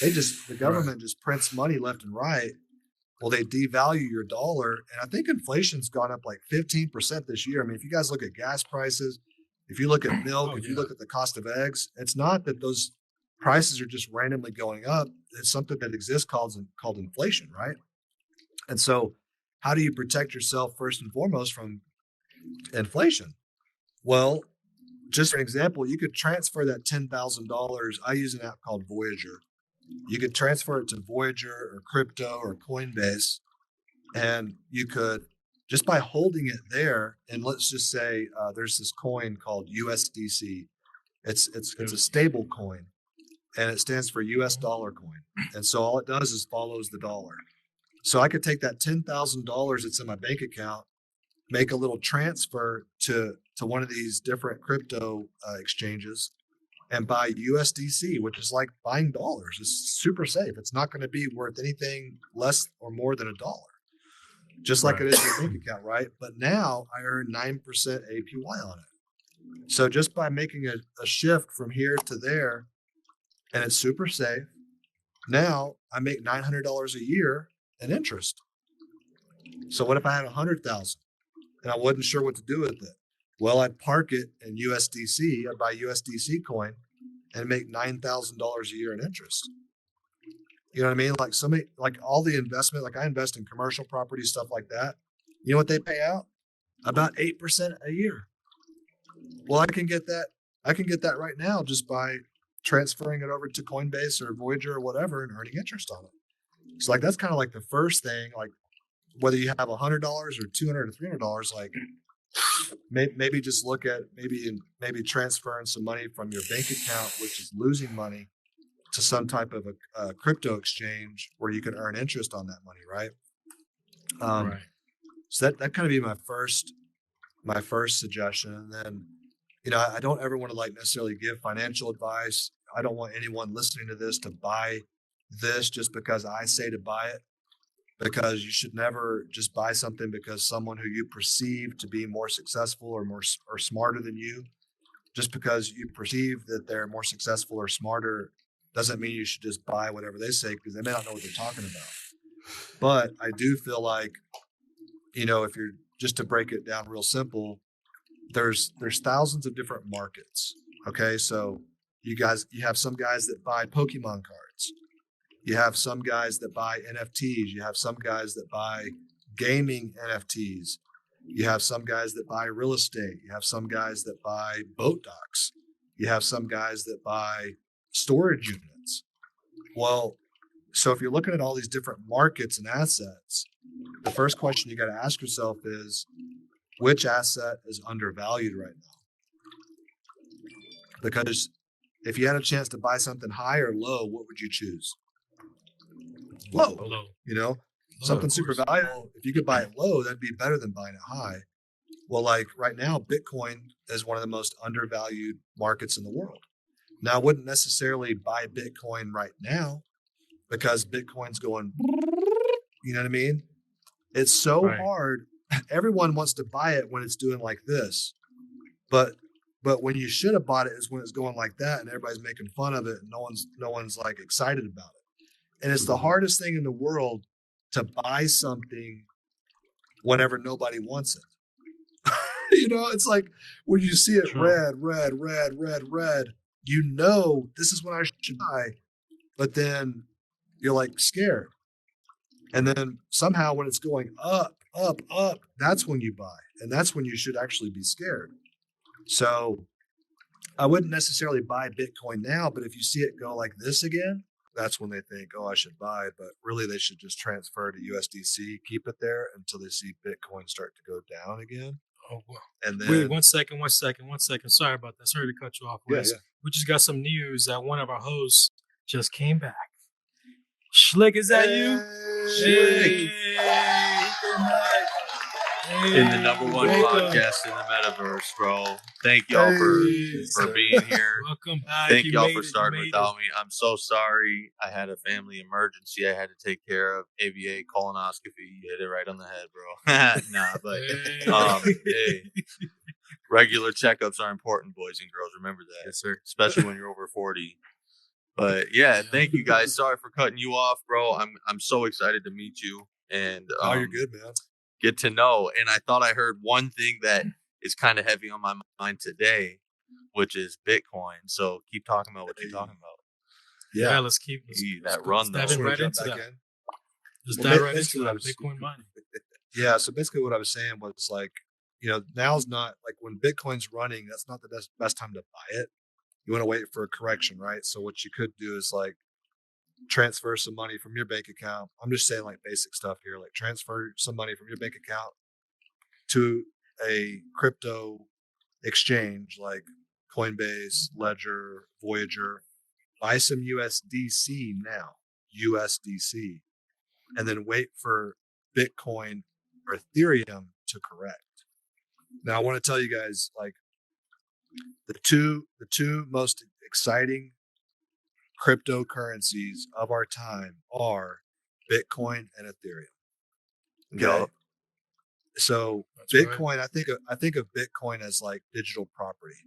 The government just prints money left and right. Well, they devalue your dollar. And I think inflation's gone up like 15% this year. I mean, if you guys look at gas prices, if you look at milk, if you look at the cost of eggs, it's not that those prices are just randomly going up. It's something that exists called inflation, right? And so how do you protect yourself first and foremost from inflation? Well, just for an example, you could transfer that $10,000. I use an app called Voyager. You could transfer it to Voyager or crypto or Coinbase, and you could just by holding it there. And let's just say there's this coin called USDC. It's a stable coin, and it stands for US dollar coin. And so all it does is follows the dollar. So I could take that $10,000 that's in my bank account, make a little transfer to one of these different crypto exchanges, and buy USDC, which is like buying dollars. It's super safe. It's not going to be worth anything less or more than $1, just like it is in your bank account, right? But now I earn 9% APY on it. So just by making a shift from here to there, and it's super safe, now I make $900 a year in interest. So what if I had 100,000 and I wasn't sure what to do with it? Well, I'd park it in USDC. I'd buy USDC coin and make $9,000 a year in interest. You know what I mean? Like all the investment, like I invest in commercial property, stuff like that. You know what they pay out? About 8% a year. Well, I can get that right now just by transferring it over to Coinbase or Voyager or whatever and earning interest on it. So like, that's kind of like the first thing, like whether you have $100 or $200 or $300, like maybe just look at maybe transferring some money from your bank account, which is losing money, to some type of a crypto exchange where you can earn interest on that money. Right. So that kind of be my first suggestion. And then, I don't ever want to like necessarily give financial advice. I don't want anyone listening to this to buy this just because I say to buy it, because you should never just buy something because someone who you perceive to be more successful or smarter than you, just because you perceive that they're more successful or smarter, doesn't mean you should just buy whatever they say, because they may not know what they're talking about. But I do feel like, if you're just to break it down real simple, there's thousands of different markets. Okay. So you have some guys that buy Pokemon cards. You have some guys that buy NFTs. You have some guys that buy gaming NFTs. You have some guys that buy real estate. You have some guys that buy boat docks. You have some guys that buy storage units. Well, so if you're looking at all these different markets and assets, the first question you got to ask yourself is, which asset is undervalued right now? Because if you had a chance to buy something high or low, what would you choose? Low. You know, something super valuable. If you could buy it low, that'd be better than buying it high. Well, like right now, Bitcoin is one of the most undervalued markets in the world. Now, I wouldn't necessarily buy Bitcoin right now because Bitcoin's going, you know what I mean? It's so hard. Everyone wants to buy it when it's doing like this. But when you should have bought it is when it's going like that and everybody's making fun of it and no one's like excited about it. And it's the hardest thing in the world to buy something whenever nobody wants it. You know, it's like when you see it red, you know this is what I should buy, but then you're like scared. And then somehow when it's going up, that's when you buy. And that's when you should actually be scared. So I wouldn't necessarily buy Bitcoin now, but if you see it go like this again, that's when they think, oh, I should buy it. But really, they should just transfer to USDC, keep it there until they see Bitcoin start to go down again. Oh, well. And then, wait, one second. Sorry about that. Sorry to cut you off, Wes. Yeah. We just got some news that one of our hosts just came back. Schilck, is that you? Schilck. In the number one podcast in the metaverse, bro. Thank y'all for being here. Welcome back. Thank y'all for starting without me. I'm so sorry. I had a family emergency I had to take care of. AVA colonoscopy. You hit it right on the head, bro. Nah, but hey, regular checkups are important, boys and girls. Remember that. Yes, sir. Especially when you're over 40. But yeah, thank you guys. Sorry for cutting you off, bro. I'm so excited to meet you and oh, you're good, man. Get to know. And I thought I heard one thing that is kind of heavy on my mind today, which is Bitcoin. So keep talking about what you're talking about. Yeah, let's keep that run though. Dive right into that. Just dive right into that Bitcoin mining. Yeah. So basically what I was saying was like, you know, now's not like when Bitcoin's running, that's not the best time to buy it. You want to wait for a correction, right? So what you could do is like transfer some money from your bank account. I'm just saying like basic stuff here, like transfer some money from your bank account to a crypto exchange like Coinbase, Ledger, Voyager, buy some USDC now, USDC, and then wait for Bitcoin or Ethereum to correct. Now I want to tell you guys like the two most exciting cryptocurrencies of our time are Bitcoin and Ethereum. Okay. Yep. So That's Bitcoin, right. I think of Bitcoin as like digital property.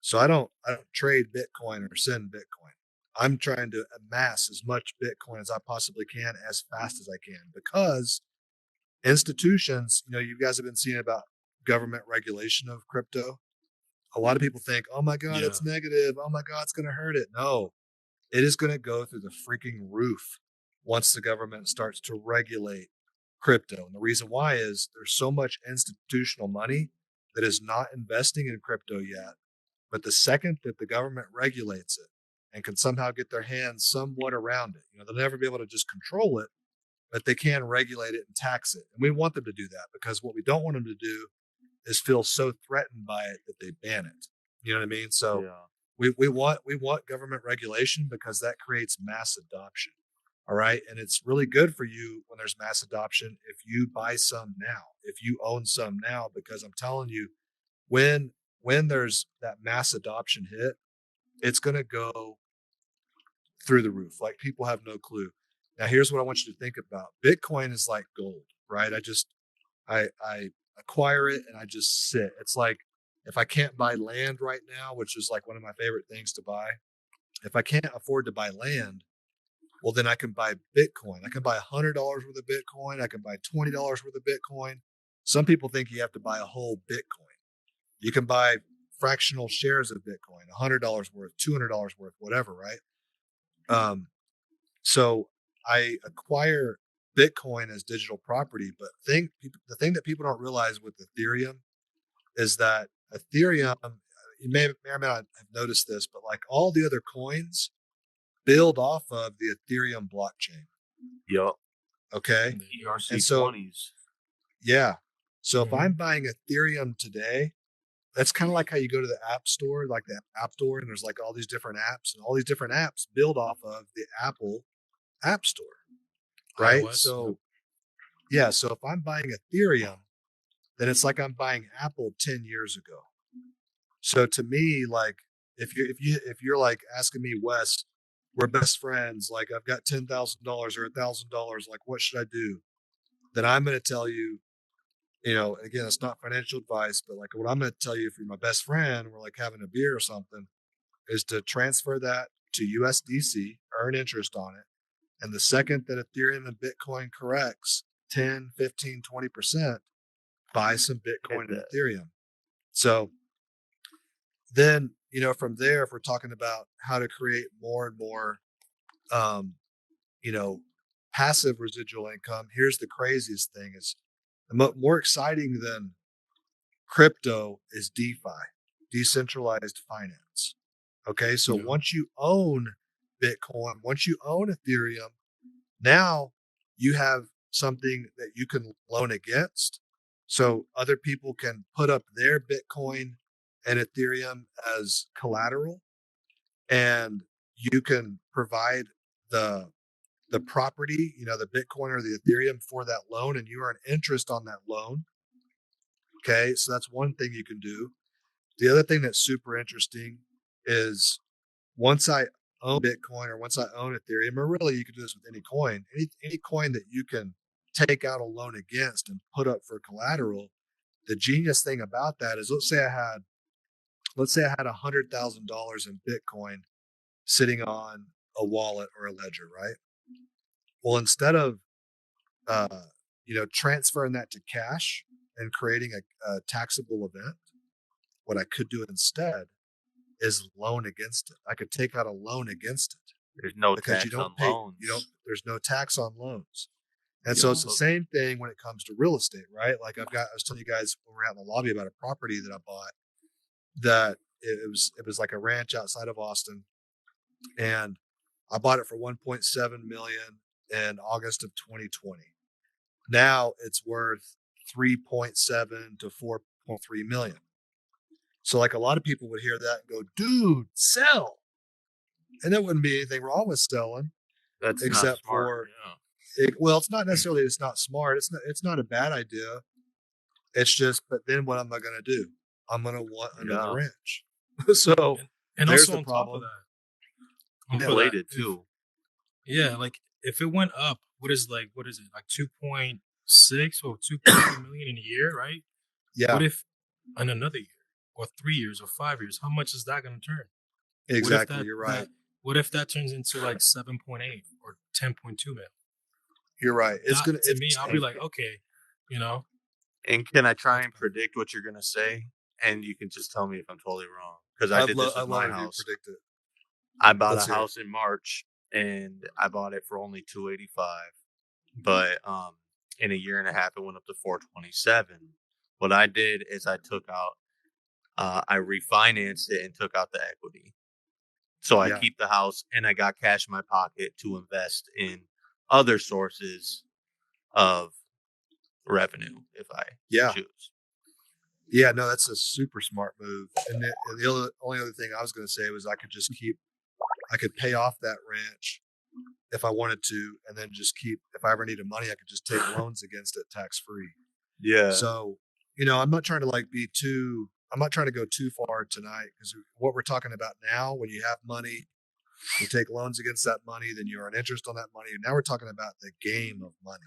So I don't trade Bitcoin or send Bitcoin. I'm trying to amass as much Bitcoin as I possibly can as fast as I can because institutions, you know, you guys have been seeing about government regulation of crypto. A lot of people think, oh my God, it's negative. Oh my God, it's going to hurt it. No, it is going to go through the freaking roof once the government starts to regulate crypto. And the reason why is there's so much institutional money that is not investing in crypto yet. But the second that the government regulates it and can somehow get their hands somewhat around it, you know, they'll never be able to just control it, but they can regulate it and tax it. And we want them to do that because what we don't want them to do is feel so threatened by it that they ban it. You know what I mean? So we want government regulation because that creates mass adoption. All right. And it's really good for you when there's mass adoption if you buy some now, if you own some now, because I'm telling you, when there's that mass adoption hit, it's going to go through the roof. Like people have no clue. Now, here's what I want you to think about. Bitcoin is like gold, right? I acquire it and I just sit. It's like if I can't buy land right now, which is like one of my favorite things to buy, if I can't afford to buy land, well, then I can buy Bitcoin. I can buy $100 worth of Bitcoin. I can buy $20 worth of Bitcoin. Some people think you have to buy a whole Bitcoin. You can buy fractional shares of Bitcoin, $100 worth, $200 worth, whatever, right? So I acquire Bitcoin as digital property. But the thing that people don't realize with Ethereum is that Ethereum, you may or may not have noticed this, but like all the other coins build off of the Ethereum blockchain. Yup. Okay. The And so, ERC20s. yeah. So if Mhm. I'm buying Ethereum today, that's kind of like how you go to the app store, like the app store, and there's like all these different apps, and all these different apps build off of the Apple App Store, right? iOS, So, yeah. So if I'm buying Ethereum, then it's like I'm buying Apple 10 years ago. So to me, like if you're like asking me, Wes, we're best friends, like I've got $10,000 or $1,000, like what should I do? Then I'm going to tell you, again, it's not financial advice, but like what I'm going to tell you, if you're my best friend, we're like having a beer or something, is to transfer that to USDC, earn interest on it. And the second that Ethereum and Bitcoin corrects 10, 15, 20%, buy some Bitcoin and Ethereum. So then, from there, if we're talking about how to create more and more, passive residual income, here's the craziest thing is more exciting than crypto is DeFi, decentralized finance. Okay. So Yeah. once you own Bitcoin, once you own Ethereum, now you have something that you can loan against. So other people can put up their Bitcoin and Ethereum as collateral, and you can provide the property, the Bitcoin or the Ethereum for that loan, and you earn interest on that loan. Okay, so that's one thing you can do. The other thing that's super interesting is once I own Bitcoin or once I own Ethereum, or really you can do this with any coin, any coin that you can take out a loan against and put up for collateral. The genius thing about that is, let's say I had $100,000 in Bitcoin sitting on a wallet or a ledger, right? Well, instead of transferring that to cash and creating a taxable event, what I could do instead is loan against it. I could take out a loan against it. There's no Because tax on loans. There's no tax on loans. And so it's the same thing when it comes to real estate, right? Like I was telling you guys when we were out in the lobby about a property that I bought, that it was like a ranch outside of Austin, and I bought it for 1.7 million in August of 2020. Now it's worth 3.7 to 4.3 million. So like a lot of people would hear that and go, dude, sell. And there wouldn't be anything wrong with selling. That's except not smart. for Yeah. it's not necessarily it's not smart. It's not a bad idea. It's just, but then what am I going to do? I'm going to want another ranch. So and there's also the on problem. top of that, Inflated too. Yeah, like if it went up, what is it, like 2.6 or 2.2 million in a year, right? Yeah, What if in another year or 3 years or 5 years, how much is that going to turn? exactly. You're right. What if that turns into like 7.8 or 10.2 mil? You're right. To me, I'll be like, okay, And can I try and predict what you're gonna say? And you can just tell me if I'm totally wrong. Because I did this with my house. Predict it. I bought Let's a hear it. house in March, and I bought it for only $285. But in a year and a half, it went up to $427. What I did is I refinanced it and took out the equity. So I keep the house, and I got cash in my pocket to invest in other sources of revenue if I choose. Yeah, no, that's a super smart move. And the only other thing I was going to say was I could pay off that ranch if I wanted to, and then just if I ever needed money, I could just take loans against it tax free. Yeah. So, I'm not trying to I'm not trying to go too far tonight, because what we're talking about now, when you have money, you take loans against that money, then you earn interest on that money. Now we're talking about the game of money.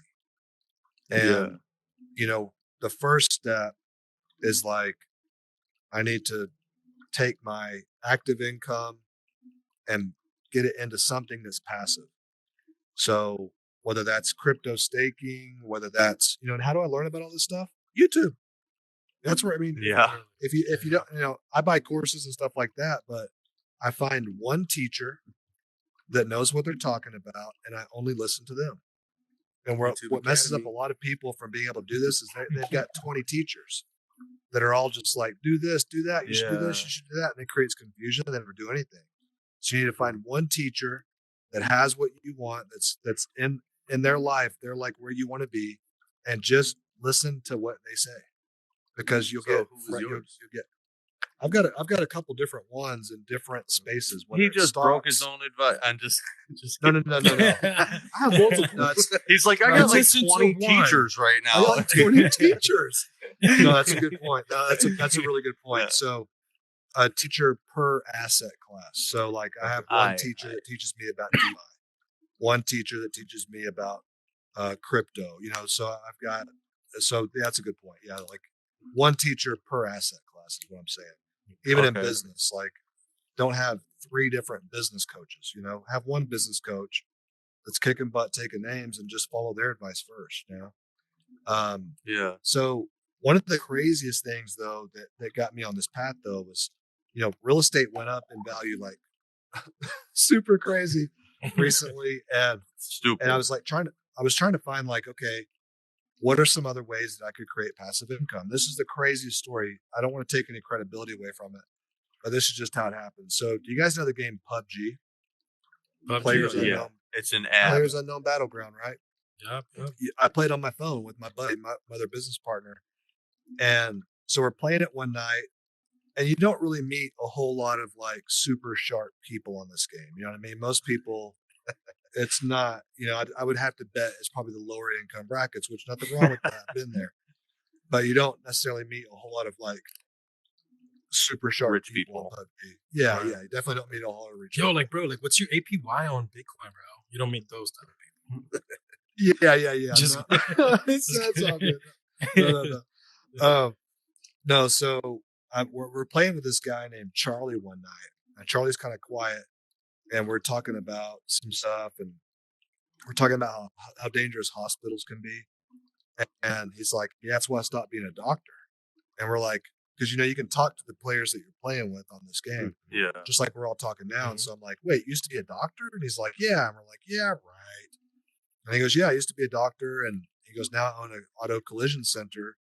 And, the first step is like, I need to take my active income and get it into something that's passive. So whether that's crypto staking, whether that's, and how do I learn about all this stuff? YouTube. That's where, Yeah. if you don't, I buy courses and stuff like that, but I find one teacher that knows what they're talking about, and I only listen to them. And YouTube what messes up a Academy. lot of people from being able to do this is they've got 20 teachers that are all just like, do this, do that, you should do this, Yeah. you should do that. And it creates confusion. They never do anything. So you need to find one teacher that has what you want, that's in their life, they're like where you want to be, and just listen to what they say. Because you'll So get who was you'll yours? get I've got a couple different ones in different spaces. He just broke his stocks- own advice. I'm just No, kidding. no, no, no, no. I have multiple. No, it's- He's like, I No, got like listen to 20 one. teachers right I now. got 20 teachers. No, that's a good point. No, that's a really good point. Yeah. So, a teacher per asset class. So, like, I have one teacher that teaches me about DeFi, one teacher that teaches me about crypto. So I've got. So that's a good point. Yeah, like one teacher per asset class is what I'm saying. Even in Okay. business, like, don't have 3 different business coaches. Have one business coach that's kicking butt, taking names, and just follow their advice first. Yeah. So one of the craziest things though that got me on this path though was, real estate went up in value like super crazy recently, and Stupid. I was trying to find like, okay, what are some other ways that I could create passive income? This is the craziest story. I don't want to take any credibility away from it, but this is just how it happened. So do you guys know the game PUBG? Players yeah. Unknown, It's an app. Players Unknown Battleground, right? Yep. I played on my phone with my buddy, my other business partner. And so we're playing it one night, and you don't really meet a whole lot of like super sharp people on this game. You know what I mean? Most people, it's not, I would have to bet it's probably the lower income brackets, which nothing wrong with that. I've been there. But you don't necessarily meet a whole lot of like super sharp Rich people. people. on PUBG. Yeah, Right. yeah. You definitely don't meet a whole lot of rich Yo, people. like, bro, like, what's your APY on Bitcoin, bro? You don't meet those type of people. Yeah. Just- No. That's all good. No. No, so we're playing with this guy named Charlie one night, and Charlie's kind of quiet, and we're talking about some stuff, and we're talking about how dangerous hospitals can be, and he's like, "Yeah, that's why I stopped being a doctor," and we're like, because you can talk to the players that you're playing with on this game, Yeah. just like we're all talking now. And so I'm like, "Wait, you used to be a doctor?" And he's like, "Yeah," and we're like, "Yeah, right." And he goes, "Yeah, I used to be a doctor," and he goes, "Now I own an auto collision center,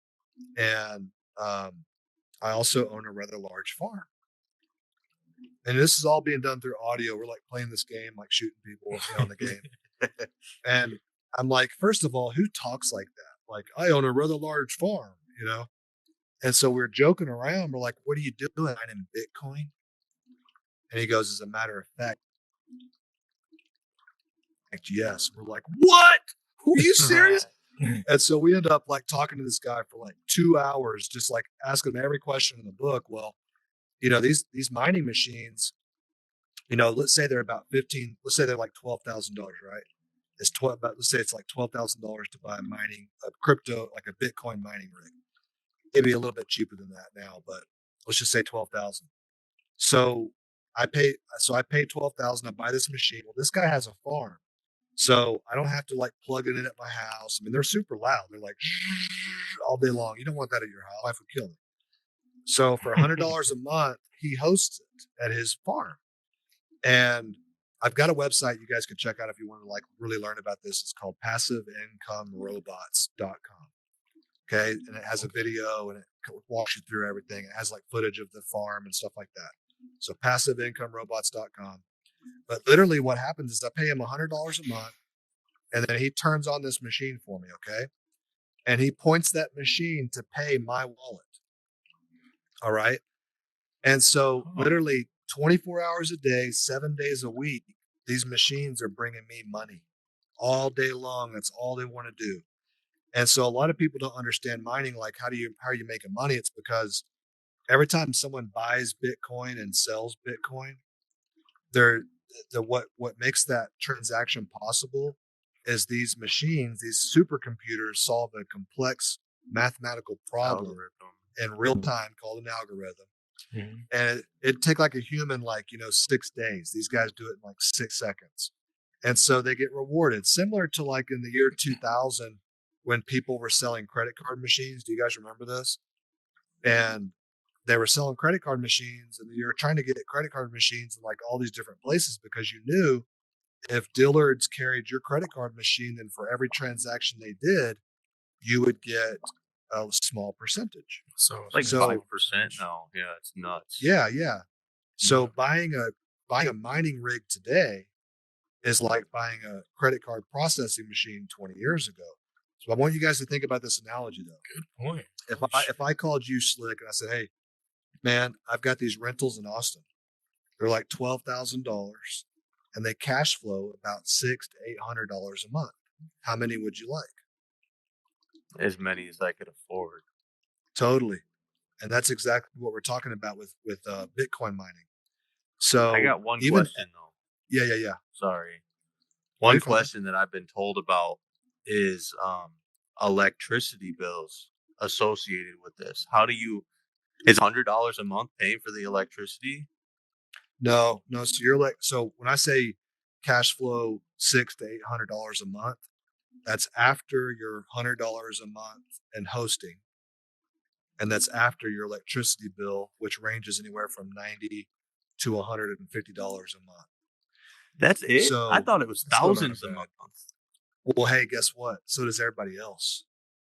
and I also own a rather large farm." And this is all being done through audio. We're like playing this game, like shooting people in the game. And I'm like, first of all, who talks like that? Like, I own a rather large farm, And so we're joking around. We're like, what are you doing? I'm in Bitcoin. And he goes, as a matter of fact, yes. We're like, what? Are you serious? And so we end up like talking to this guy for like 2 hours, just like asking him every question in the book. Well, these mining machines, let's say they're about let's say they're like $12,000, right? It's let's say it's like $12,000 to buy a crypto, like a Bitcoin mining rig. Maybe a little bit cheaper than that now, but let's just say 12,000. So I pay 12,000. I buy this machine. Well, this guy has a farm, so I don't have to like plug it in at my house. I mean, they're super loud. They're like all day long. You don't want that at your house. Life would kill me. So for $100 a month, he hosts it at his farm. And I've got a website you guys can check out if you want to like really learn about this. It's called passiveincomerobots.com. Okay. And it has a video and it walks you through everything. It has like footage of the farm and stuff like that. So passiveincomerobots.com. But literally what happens is I pay him $100 a month, and then he turns on this machine for me. Okay. And he points that machine to pay my wallet. All right. And so literally 24 hours a day, 7 days a week, these machines are bringing me money all day long. That's all they want to do. And so a lot of people don't understand mining. Like, how are you making money? It's because every time someone buys Bitcoin and sells Bitcoin, what makes that transaction possible is these machines, these supercomputers solve a complex mathematical problem in real time called an algorithm. Mhm. And it'd take like a human, 6 days. These guys do it in like 6 seconds. And so they get rewarded, similar to like in the year 2000 when people were selling credit card machines. Do you guys remember this? And they were selling credit card machines, and you were trying to get credit card machines in like all these different places because you knew if Dillard's carried your credit card machine, then for every transaction they did, you would get a small percentage. So It's like So- 5% now. Yeah, it's nuts. Yeah, yeah. So buying a mining rig today is like buying a credit card processing machine 20 years ago. So I want you guys to think about this analogy though. good point. If I called you Schilck and I said, "Hey, man, I've got these rentals in Austin. They're like $12,000 and they cash flow about $600 to $800 a month. How many would you like?" As many as I could afford. Totally. And that's exactly what we're talking about with Bitcoin mining. So I got one even- question though. Yeah. Sorry. No, One you're fine. question that I've been told about is electricity bills associated with this. Is $100 a month paying for the electricity? No. So you're like, so when I say cash flow $600 to $800 a month, that's after your $100 a month in hosting, and that's after your electricity bill, which ranges anywhere from $90 to $150 a month. That's it? So, I thought it was it's still not thousands a bad. month. Well, hey, guess what? So does everybody else.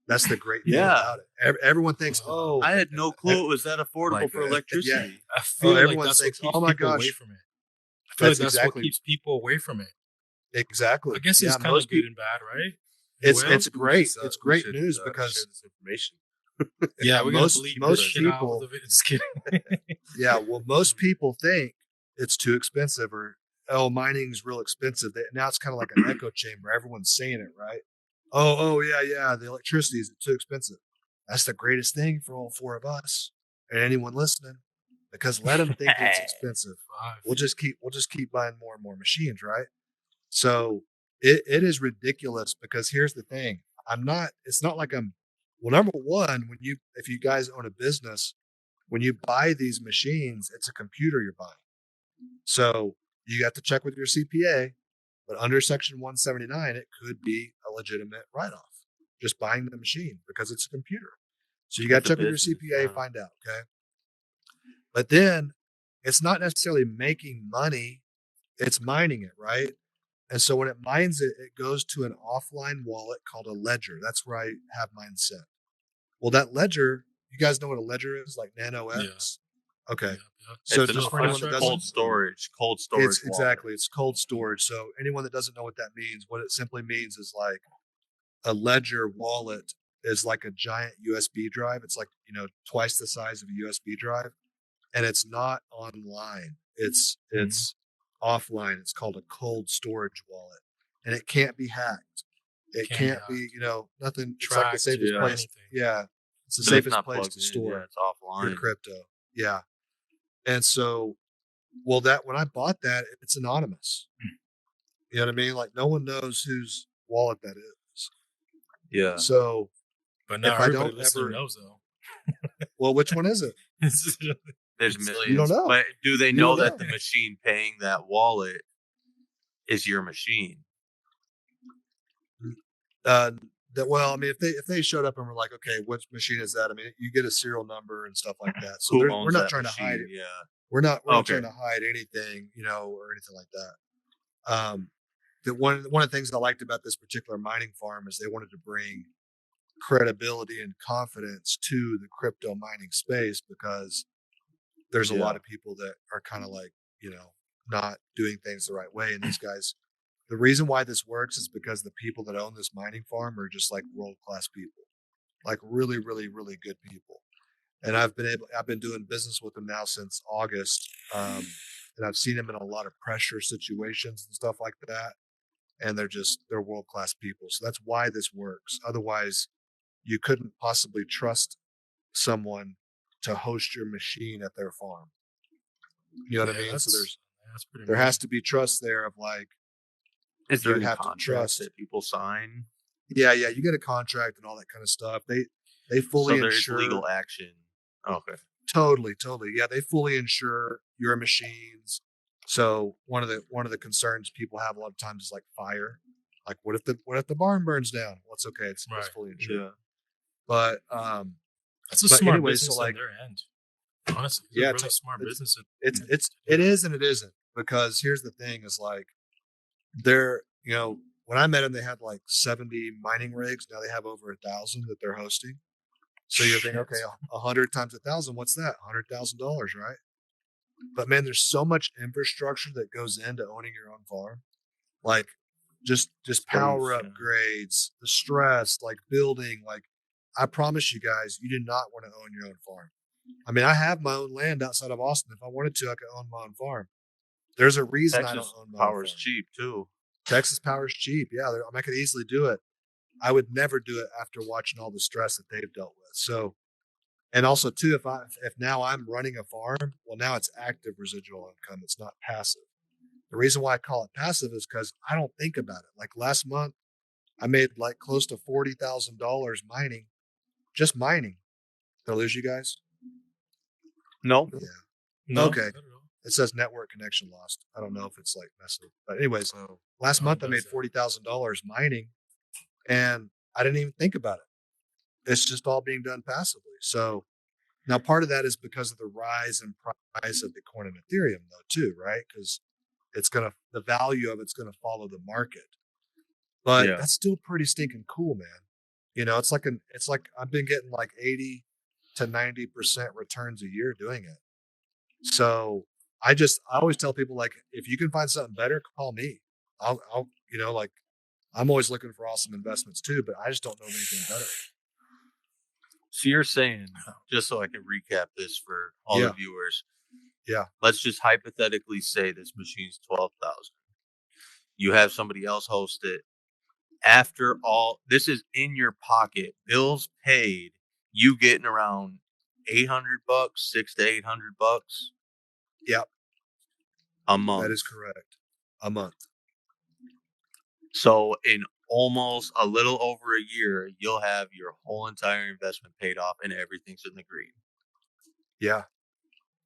That's the great thing Yeah. about it. Everyone thinks, oh, I had no clue it was that affordable Like for that. electricity. I feel like everyone that's thinks, what keeps "Oh my people away gosh." from it. I feel like That's that's exactly- what keeps people away from it. exactly. I guess it's Yeah, kind most of good people- and bad, right? It's Well, it's great. We It's great should, news share because this information. yeah, we're most- gonna bleep most this shit out people- of it. Just kidding. yeah, well, most people think it's too expensive or mining's real expensive. Now it's kind of like an echo chamber. Everyone's saying it, right? Oh yeah. The electricity is too expensive. That's the greatest thing for all four of us and anyone listening, because let them think it's expensive. We'll just keep buying more and more machines, right? So it is ridiculous because here's the thing. It's not like well, number one, if you guys own a business, when you buy these machines, it's a computer you're buying. So you have to check with your CPA, but under section 179, it could be a legitimate write-off, just buying the machine because it's a computer. So you got to It's a check with your business, CPA, yeah. find out. Okay. But then it's not necessarily making money. It's mining it, right? And so when it mines it, it goes to an offline wallet called a ledger. That's where I have mine set. Well, that ledger, you guys know what a ledger is, like Nano X? Okay. Yeah. So It's just an for anyone that cold doesn't, storage. it's wallet. exactly, it's cold storage. So anyone that doesn't know what that means, what it simply means is like a ledger wallet is like a giant USB drive. It's like, twice the size of a USB drive, and it's not online. It's offline. It's called a cold storage wallet, and it can't be hacked. It can't be, nothing. It's like the Tracked, safest yeah. place. Anything. Yeah, it's the But it's safest not place plugged to in, store yeah, it's your offline. crypto. Yeah. And so, that when I bought that, it's anonymous. You know what I mean? Like no one knows whose wallet that is. Yeah. So, But now if I everybody don't listening ever- knows though. well, which one is it? There's You millions. you don't know. But do they You know don't that know. the machine paying that wallet is your machine? Well, I mean, if they showed up and were like, okay, which machine is that? I mean, you get a serial number and stuff like that. So Who we're owns not that trying machine? to hide it. Yeah. We're not Okay. trying to hide anything, or anything like that. That one of the things I liked about this particular mining farm is they wanted to bring credibility and confidence to the crypto mining space because there's a lot of people that are kind of like, not doing things the right way. And these guys, the reason why this works is because the people that own this mining farm are just like world-class people, like really, really, really good people. And I've been doing business with them now since August. And I've seen them in a lot of pressure situations and stuff like that. And they're world-class people. So that's why this works. Otherwise, you couldn't possibly trust someone to host your machine at their farm. You know what I mean? So that's pretty there has to be trust there of like, Is there You'd any have to contracts trust. that people sign? yeah, you get a contract and all that kind of stuff. They fully So there is insure legal action. Okay. Totally. Yeah, they fully insure your machines. So one of the concerns people have a lot of times is like fire. Like what if the barn burns down? Well, it's okay. It's Right. fully insured. Yeah. But That's a but smart anyway, business so, like- on their end. Honestly, it's Yeah, a it's really smart it's- business. it is and it isn't, because here's the thing is like they're, when I met them, they had like 70 mining rigs. Now they have over 1,000 that they're hosting. So you're thinking, okay, 100 times 1,000, what's that? $100,000, right? But man, there's so much infrastructure that goes into owning your own farm. Like just power upgrades, the stress, like building, like I promise you guys, you do not want to own your own farm. I mean, I have my own land outside of Austin. If I wanted to, I could own my own farm. There's a reason Texas I don't own my own farm. power's cheap too. Texas power's cheap. Yeah, I could easily do it. I would never do it after watching all the stress that they've dealt with. So, and also too, if now I'm running a farm, well, now it's active residual income. It's not passive. The reason why I call it passive is because I don't think about it. Like last month, I made like close to $40,000 mining, just mining. Did I lose you guys? No. Yeah. No, Okay. It says network connection lost. I don't know if it's like messing. But anyways, last month I made $40,000 mining, and I didn't even think about it. It's just all being done passively. So now part of that is because of the rise in price of Bitcoin and Ethereum, though, too, right? Because the value of it's gonna follow the market. But that's still pretty stinking cool, man. It's like I've been getting like 80 to 90% returns a year doing it. So I always tell people, like, if you can find something better, call me. I'll like, I'm always looking for awesome investments too, but I just don't know anything better. So you're saying, just so I can recap this for all the viewers. Yeah. Let's just hypothetically say this machine's 12,000. You have somebody else host it. After all, this is in your pocket. Bills paid. You getting around $800, $600 to $800. Yep. A month. That is correct. A month. So in almost a little over a year, you'll have your whole entire investment paid off and everything's in the green. Yeah.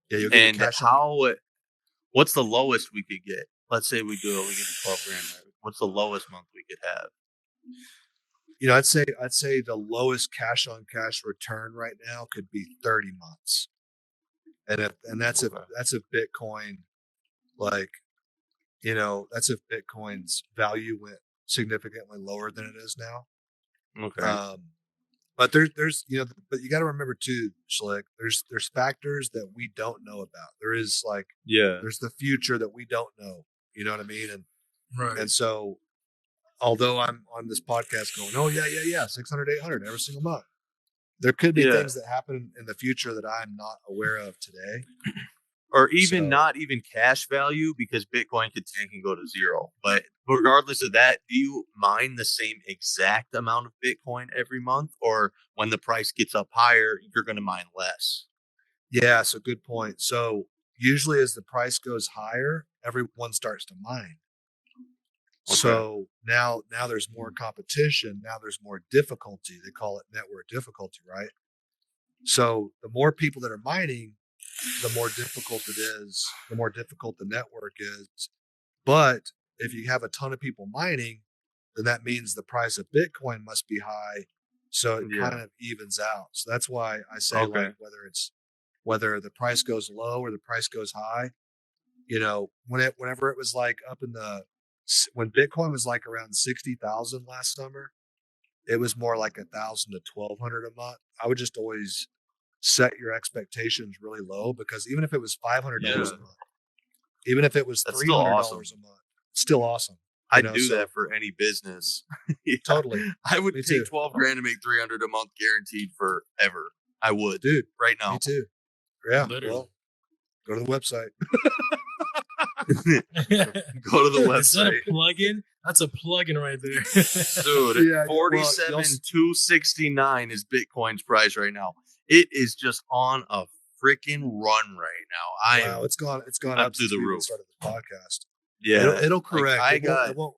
Yeah. You'll get cash. What's the lowest we could get? Let's say we do it, we get a 12 grand. What's the lowest month we could have? I'd say the lowest cash on cash return right now could be 30 months. And that's if Bitcoin, like, that's if Bitcoin's value went significantly lower than it is now. Okay. But there's but you got to remember too, Schilck, there's factors that we don't know about. There is there's the future that we don't know. You know what I mean? And so, although I'm on this podcast going, oh yeah, 600, 800 every single month, there could be things that happen in the future that I'm not aware of today. Or even not even cash value, because Bitcoin could tank and go to zero. But regardless of that, do you mine the same exact amount of Bitcoin every month? Or when the price gets up higher, you're going to mine less? Yeah, so good point. So usually as the price goes higher, everyone starts to mine. Okay. So now there's more competition. Now there's more difficulty. They call it network difficulty, right? So the more people that are mining, the more difficult it is, the more difficult the network is. But if you have a ton of people mining, then that means the price of Bitcoin must be high. So it kind of evens out. So that's why I say, like, whether the price goes low or the price goes high, whenever it was like when Bitcoin was like around 60,000 last summer, it was more like 1,000 to 1,200 a month. I would just always set your expectations really low, because even if it was $500 a month, even if it was $300 a month, it's still awesome. I'd do that for any business. Totally. I would take 12 grand to make 300 a month guaranteed forever. I would, dude, right now. Me too. Yeah. Literally. Well, go to the website. Go to the website. Is that a plugin? That's a plugin right there. Dude, 47,269 is Bitcoin's price right now. It is just on a freaking run right now. Wow, it's gone up through the roof. Started the podcast. Yeah, it'll correct. Like it won't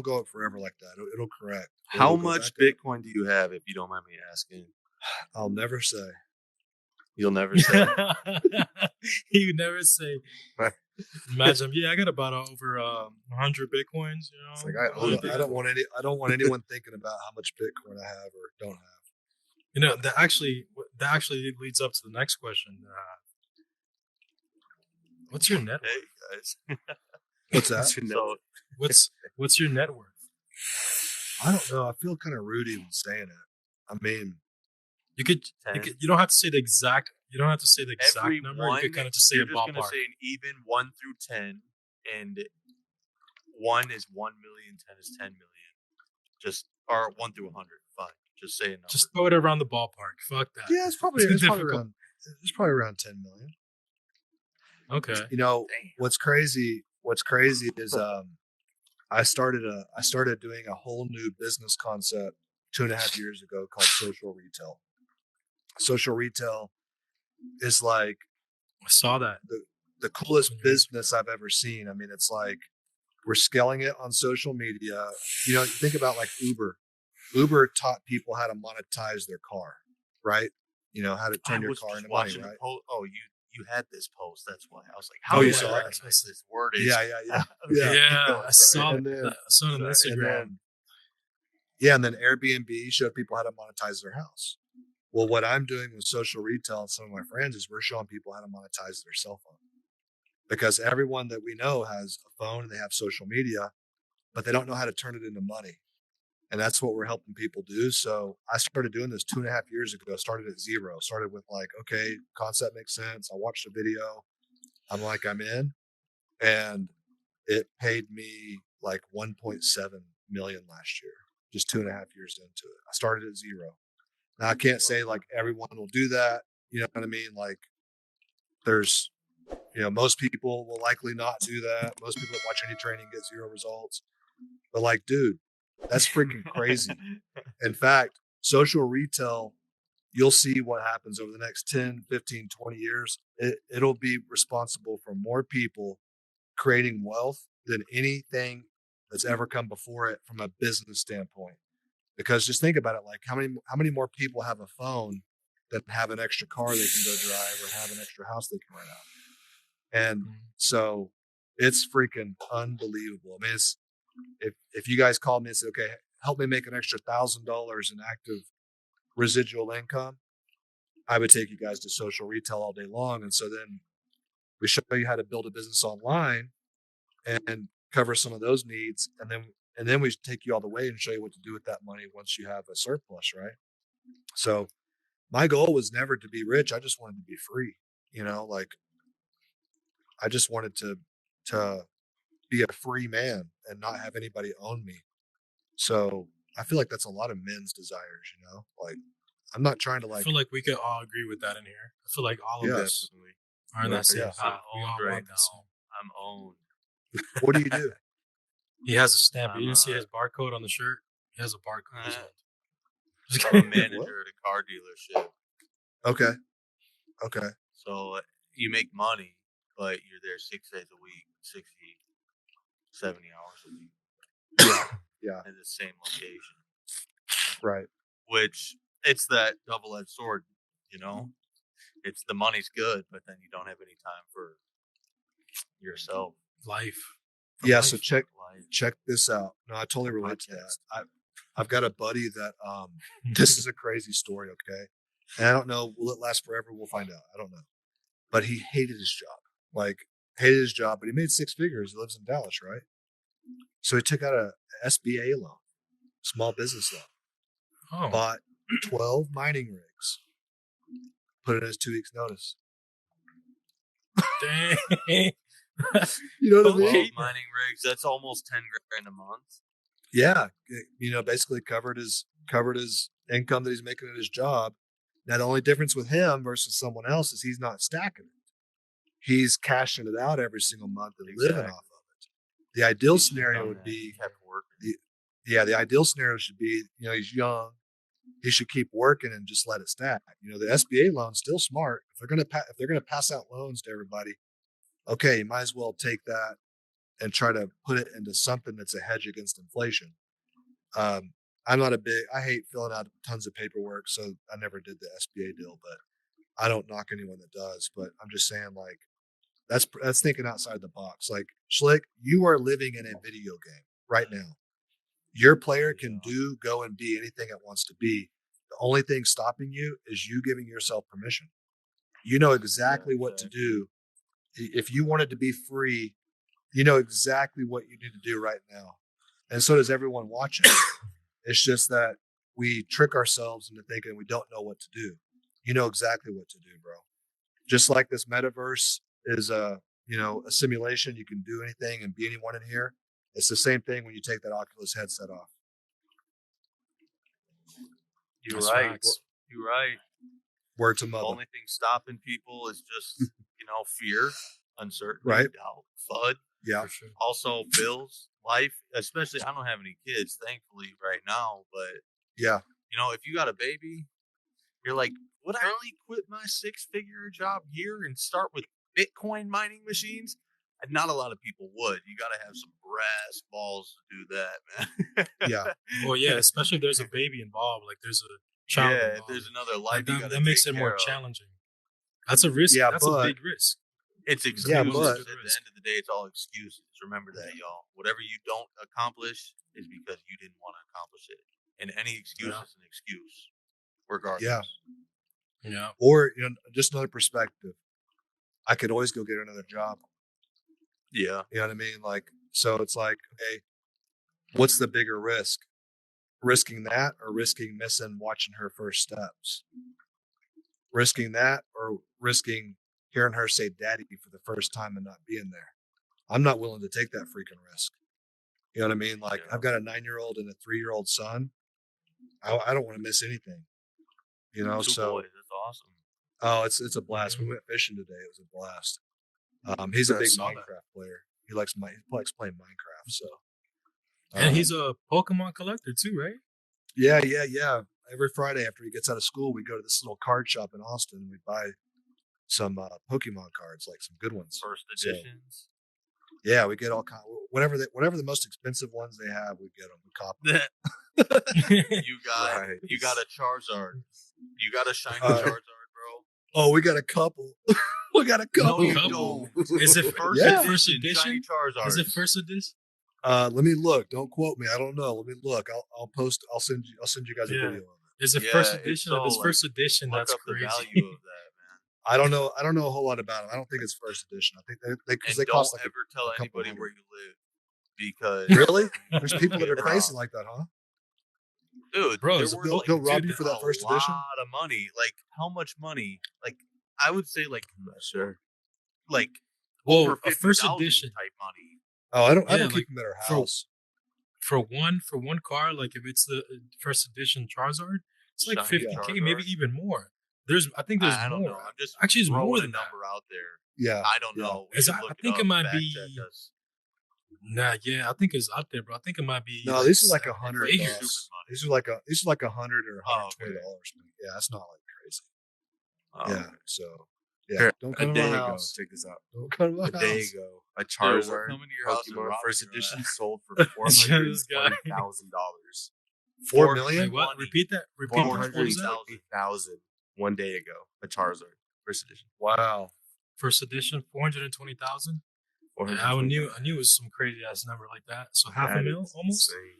go up forever like that. It'll correct. How much Bitcoin do you have, if you don't mind me asking? I'll never say. You'll never say. You never say. Imagine, I got about over 100 Bitcoins. It's like I don't want anyone thinking about how much Bitcoin I have or don't have. That actually leads up to the next question. What's your net? Hey guys, what's that? What's your net worth? I don't know. I feel kind of rude even saying it. I mean, You could. You don't have to say the exact. You don't have to say the exact Every number. one, You could kind of just say a you're just gonna ballpark. say an even 1 through 10, and 1 is 1 million, 10 is 10 million. Just or 1 through 100. Fine. Just say a number. Just throw it around the ballpark. Fuck that. yeah, it's probably difficult. around 10 million. Okay. You know, Damn. what's crazy is I started doing a whole new business concept 2.5 years ago called social retail. Social retail is like I saw that. the coolest business I've ever seen. I mean, it's like we're scaling it on social media. You know, think about like Uber. Uber taught people how to monetize their car, right? You know, how to turn your car into money, right? Oh, you had this post. That's why I was like, Oh, how you do saw I it? recognize this word? Yeah. Yeah, I saw And then- that. I saw it on Instagram. And then Airbnb showed people how to monetize their house. Well, what I'm doing with social retail and some of my friends is we're showing people how to monetize their cell phone. Because everyone that we know has a phone and they have social media, but they don't know how to turn it into money. And that's what we're helping people do. So I started doing this 2.5 years ago. Started at zero. Started with like, okay, concept makes sense. I watched a video. I'm like, I'm in. And it paid me like 1.7 million last year, just 2.5 years into it. I started at zero. Now I can't say like everyone will do that. You know what I mean? Like there's, most people will likely not do that. Most people that watch any training get zero results. But like, dude, that's freaking crazy. In fact, social retail, you'll see what happens over the next 10, 15, 20 years. It'll be responsible for more people creating wealth than anything that's ever come before it from a business standpoint. Because just think about it, like how many more people have a phone that have an extra car they can go drive or have an extra house they can rent out. And so it's freaking unbelievable. I mean, if you guys called me and said, okay, help me make an extra $1,000 in active residual income, I would take you guys to social retail all day long. And so then we show you how to build a business online and cover some of those needs. And then we take you all the way and show you what to do with that money once you have a surplus, right? So my goal was never to be rich. I just wanted to be free. Like I just wanted to be a free man and not have anybody own me. So I feel like that's a lot of men's desires, like I'm not trying to I like, feel like we could all agree with that in here. I feel like all of us Definitely. are in that same Yeah. spot. We all I'm owned right want this. now. I'm owned. what do you do? He has a stamp. You I'm, didn't see his barcode on the shirt? He has a barcode. I'm a manager at a car dealership. Okay. So you make money, but you're there 6 days a week, 60, 70 hours a week. Yeah. In the same location. Right. Which it's that double-edged sword, It's the money's good, but then you don't have any time for yourself. Life. Yeah. So Life. check this out. No, I totally relate to that. I've got a buddy that, this is a crazy story. Okay. And I don't know, will it last forever? We'll find out. I don't know, but he hated his job, but he made 6 figures. He lives in Dallas. Right. So he took out a SBA loan, small business loan, bought 12 mining rigs, put it in his 2 weeks notice. Dang. You know what I mean? 12 mining rigs, that's almost 10 grand a month. Yeah. Basically covered his income that he's making at his job. Now, the only difference with him versus someone else is he's not stacking it. He's cashing it out every single month and living off of it. The ideal scenario would be, kept working. the ideal scenario should be, he's young. He should keep working and just let it stack. The SBA loan's still smart. If they're gonna pass out loans to everybody, okay, you might as well take that and try to put it into something that's a hedge against inflation. I hate filling out tons of paperwork, so I never did the SBA deal, but I don't knock anyone that does. But I'm just saying, like, that's thinking outside the box. Like, Schilck, you are living in a video game right now. Your player can go and be anything it wants to be. The only thing stopping you is you giving yourself permission. You know exactly what to do. If you wanted to be free You know exactly what you need to do right now. And so does everyone watching. It's just that we trick ourselves into thinking we don't know what to do. You know exactly what to do, bro. Just like this metaverse is a simulation. You can do anything and be anyone in here. It's the same thing when you take that Oculus headset off. You're That's right. facts. You're right. Word to The mother. only thing stopping people is just, fear, uncertainty, Right. doubt, FUD. Yeah. For sure. Also, bills, life, especially, I don't have any kids, thankfully, right now. But, Yeah. if you got a baby, you're like, would I really quit my 6-figure job here and start with Bitcoin mining machines? And not a lot of people would. You got to have some brass balls to do that, man. Yeah. Well, yeah, especially if there's a baby involved, like there's a child Yeah, if involved. there's another Like, life, that makes it more challenging. That's a risk. Yeah, That's a but- big risk. It's Yeah, excuses. but- At the end of the day, it's all excuses. Remember that, y'all. Whatever you don't accomplish is because you didn't want to accomplish it. And any excuse is an excuse, regardless. Yeah. Yeah. Or just another perspective. I could always go get another job. Yeah. You know what I mean? Like, so it's like, hey, what's the bigger risk? Risking that or risking missing watching her first steps? Risking that or risking hearing her say daddy for the first time and not being there? I'm not willing to take that freaking risk. You know what I mean? Like, Yeah. I've got a 9-year-old and a 3-year-old son. I don't want to miss anything. Two So boys. That's awesome. oh, it's a blast. We went fishing today. It was a blast. He's a I big saw that. Minecraft player. He likes playing Minecraft. So And he's a Pokemon collector too, right? yeah. Every Friday after he gets out of school, we go to this little card shop in Austin and we buy some Pokemon cards, like some good ones. First So, editions. yeah, we get all kind whatever the most expensive ones they have, we get them. We cop them. You got a Charizard. You got a shiny Uh, Charizard, bro. Oh, we got a couple. We got a couple. No, you couple. don't. Is it First Yeah. first edition shiny edition? Charizard. Is it first edition? Let me look. Don't quote me. I don't know. Let me look. I'll post. I'll send you guys a Yeah. video of it. Is it Yeah, first it's edition? so, If it's like, first edition, Look that's up crazy. the value of that, man. I don't know a whole lot about it. I don't think it's first edition. I think they And they don't cost like ever tell a couple anybody hundred. where you live, because Really? There's people that are Bro. crazy like that, huh? dude, Bro, they're it's- worth, they'll rob dude, you for that a first edition. lot of money. Like, how much money? Like, I would say, like, I'm not sure. like Well, over a first 50,000 edition type money. Oh, I don't Yeah, keep like, them at our for- house. for one car, like if it's the first edition Charizard, it's like Shiny 50K, maybe Charizard. even more. I think there's I don't more. know. I'm just Actually, it's throwing more a than that. number out there. Yeah. I don't yeah. know. We Is should I look think up, it might fact be- check us. Nah, yeah, I think it's out there, bro. I think it might be. No, these are like $100. $100. Stupid money. These are like $100 or Oh, $120. Yeah, that's not like crazy. Oh, Yeah. So yeah, Here, don't a come to day my ago, house. check this out. Don't come to my A day house. ago, a Dude, we're Charizard coming to your house and Pokemon robbing first your edition ass. sold for $420,000. 4 million? Wait, what? Money. Repeat that. Repeat that. What was that? 420,000 one day ago. A Charizard first edition. Wow. First edition, 420,000. I 420,000. knew it was some crazy ass number like that. So half a That mil is almost. insane.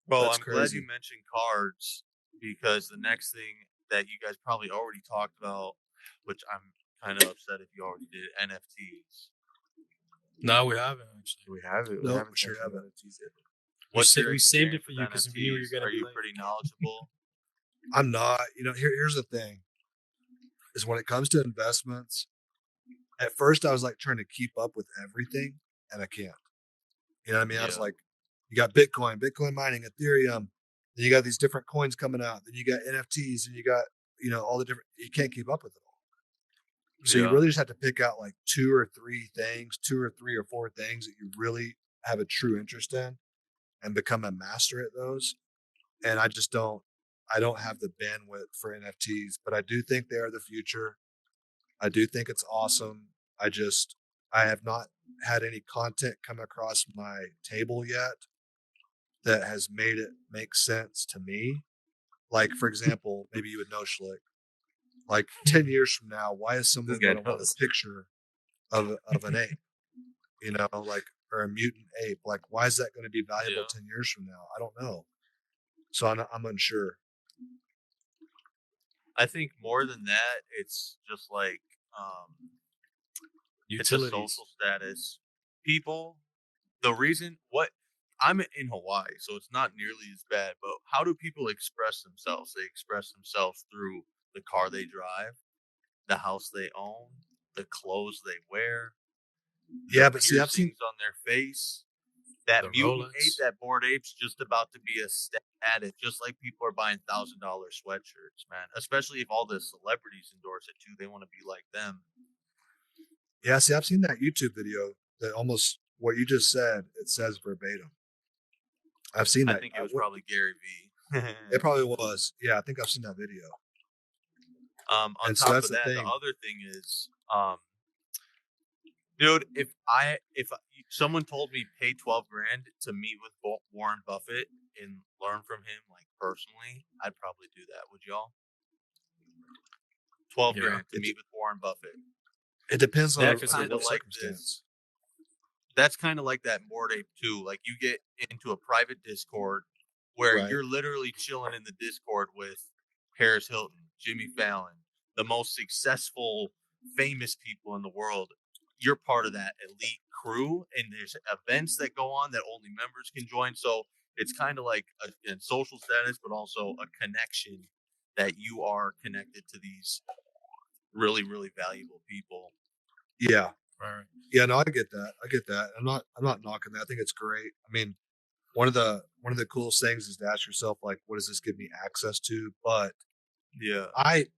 Bro, That's I'm glad crazy. you mentioned cards, because the next thing that you guys probably already talked about, which I'm kind of upset if you already did, NFTs. No, we haven't actually. We have it. No, We haven't sure touched haven't. on NFTs yet. What's your we saved it experience for with you because we knew you were NFTs? gonna Are be you late. pretty knowledgeable? I'm not. Here's the thing. Is when it comes to investments, at first I was like trying to keep up with everything, and I can't. You know what I mean? I was Yeah. like, you got Bitcoin mining, Ethereum, then you got these different coins coming out, then you got NFTs, and you got all the different. You can't keep up with it all. So you Yeah. really just have to pick out like 2 or 3 or 4 things that you really have a true interest in, and become a master at those. And I don't have the bandwidth for NFTs, but I do think they are the future. I do think it's awesome. I have not had any content come across my table yet that has made it make sense to me. Like, for example, maybe you would know Schlick. Like 10 years from now, why is someone This guy going to want knows. a picture of an ape? Like, or a mutant ape? Like, why is that going to be valuable Yeah. 10 years from now? I don't know. So I'm unsure. I think more than that, it's just like it's a Utilities. social status. people, the reason what I'm in Hawaii, so it's not nearly as bad, but how do people express themselves? They express themselves through the car they drive, the house they own, the clothes they wear, Yeah, but see, I've seen piercings on their face. That The mutant Rolex. ape, that bored ape's just about to be a status, just like people are buying $1,000 sweatshirts, man. Especially if all the celebrities endorse it too. They want to be like them. yeah, see, I've seen that YouTube video that almost what you just said, it says verbatim. I've seen that. I think it was probably Gary V. It probably was. Yeah, I think I've seen that video. On And so top that's of the that, the thing. other thing is, dude, if someone told me pay $12,000 to meet with Warren Buffett and learn from him, like personally, I'd probably do that. Would y'all? $12,000 to meet with Warren Buffett. It depends on That's the kind of like circumstance. That's kind of like that bored ape too. Like you get into a private Discord where Right. you're literally chilling in the Discord with Paris Hilton, Jimmy Fallon, the most successful, famous people in the world. You're part of that elite crew, and there's events that go on that only members can join. So it's kind of like a social status, but also a connection that you are connected to these really, really valuable people. Yeah. Right. Yeah, no, I get that. I'm not knocking that. I think it's great. I mean, one of the coolest things is to ask yourself, like, what does this give me access to? But Yeah.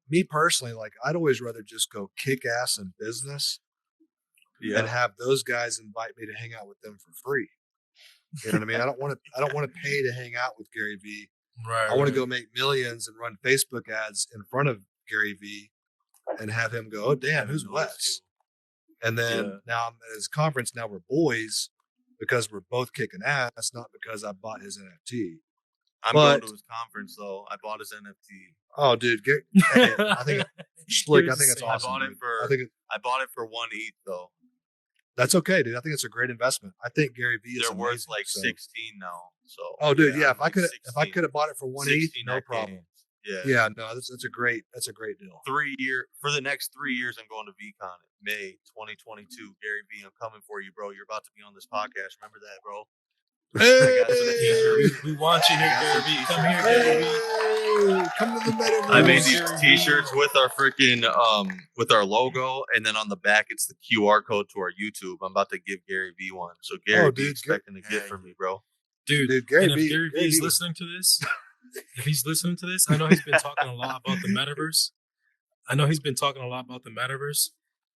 me personally, like, I'd always rather just go kick ass in business and have those guys invite me to hang out with them for free. You know what I mean? I don't want to pay to hang out with Gary V. Right. I want to go make millions and run Facebook ads in front of Gary V and have him go, oh damn, who's Wes? And then now I'm at his conference. Now we're boys because we're both kicking ass, not because I bought his NFT. I'm going to his conference though. I bought his NFT. Oh, dude, hey, I think Schilck. I think it's awesome. I bought it for 1 ETH though. That's okay, dude. I think it's a great investment. I think Gary V is they're amazing, worth like 16 now. So oh, dude, yeah. If like I could have bought it for 1 ETH, no problem. Games. Yeah. Yeah, no, that's a great deal. For the next 3 years, I'm going to VCon in May 2022. Gary V, I'm coming for you, bro. You're about to be on this podcast. Remember that, bro. Hey, we want you here, Gary V. Come here, Gary V. Come to the Metaverse. I made these T-shirts with our freaking with our logo, and then on the back it's the QR code to our YouTube. I'm about to give Gary V one. So Gary V expecting a gift from me, bro. Dude, Gary and if Gary V is listening to this, if he's listening to this, I know he's been talking a lot about the Metaverse.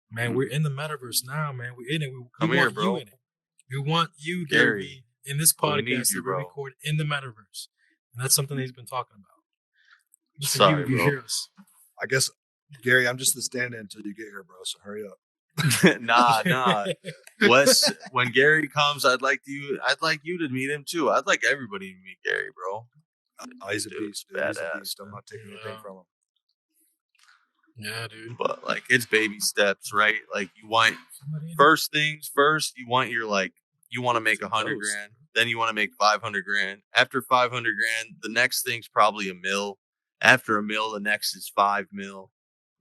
Man, we're in the Metaverse now, man. We're in it. We want you in it. We want you, Gary V, in this podcast that we record in the Metaverse. And that's something he's been talking about. Just Sorry, you bro. hear us. I guess, Gary, I'm just the stand-in until you get here, bro. So hurry up. Nah. Wes, when Gary comes, I'd like you to meet him too. I'd like everybody to meet Gary, bro. Oh, he's a beast, dude. He's a beast. I'm not taking anything from him. Yeah, dude. But like it's baby steps, right? Like you want first things first. You want you want to make 100 grand, then you want to make 500 grand. After 500 grand, the next thing's probably $1 million. After $1 million, the next is $5 million.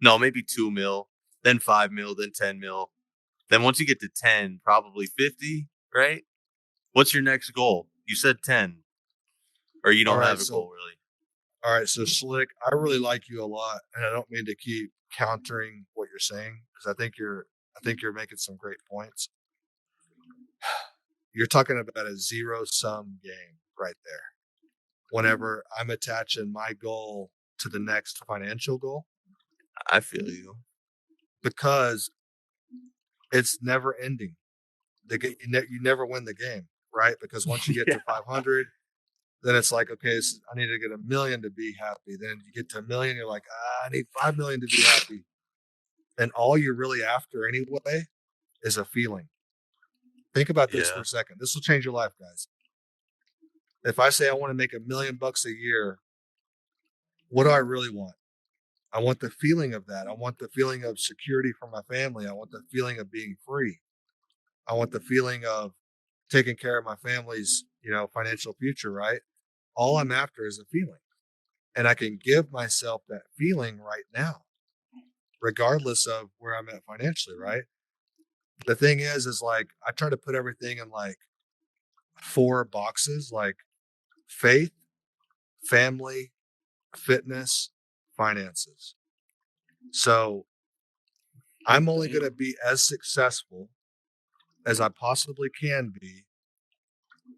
No, maybe $2 million, then $5 million, then $10 million. Then once you get to 10, probably 50, right? What's your next goal? You said 10, or you don't have a goal really. All right, so Schilck, I really like you a lot, and I don't mean to keep countering what you're saying because I think you're making some great points. You're talking about a zero-sum game right there. Whenever I'm attaching my goal to the next financial goal, I feel you because it's never ending. You never win the game, right? Because once you get to 500. Then it's like, okay, I need to get 1 million to be happy. Then you get to 1 million, you're like, I need 5 million to be happy. And all you're really after anyway is a feeling. Think about this for a second. This will change your life, guys. If I say I want to make $1 million a year, what do I really want? I want the feeling of that. I want the feeling of security for my family. I want the feeling of being free. I want the feeling of taking care of my family's, financial future, right? All I'm after is a feeling. And I can give myself that feeling right now, regardless of where I'm at financially, right? the thing is like I try to put everything in like 4 boxes, like faith, family, fitness, finances. So I'm only going to be as successful as I possibly can be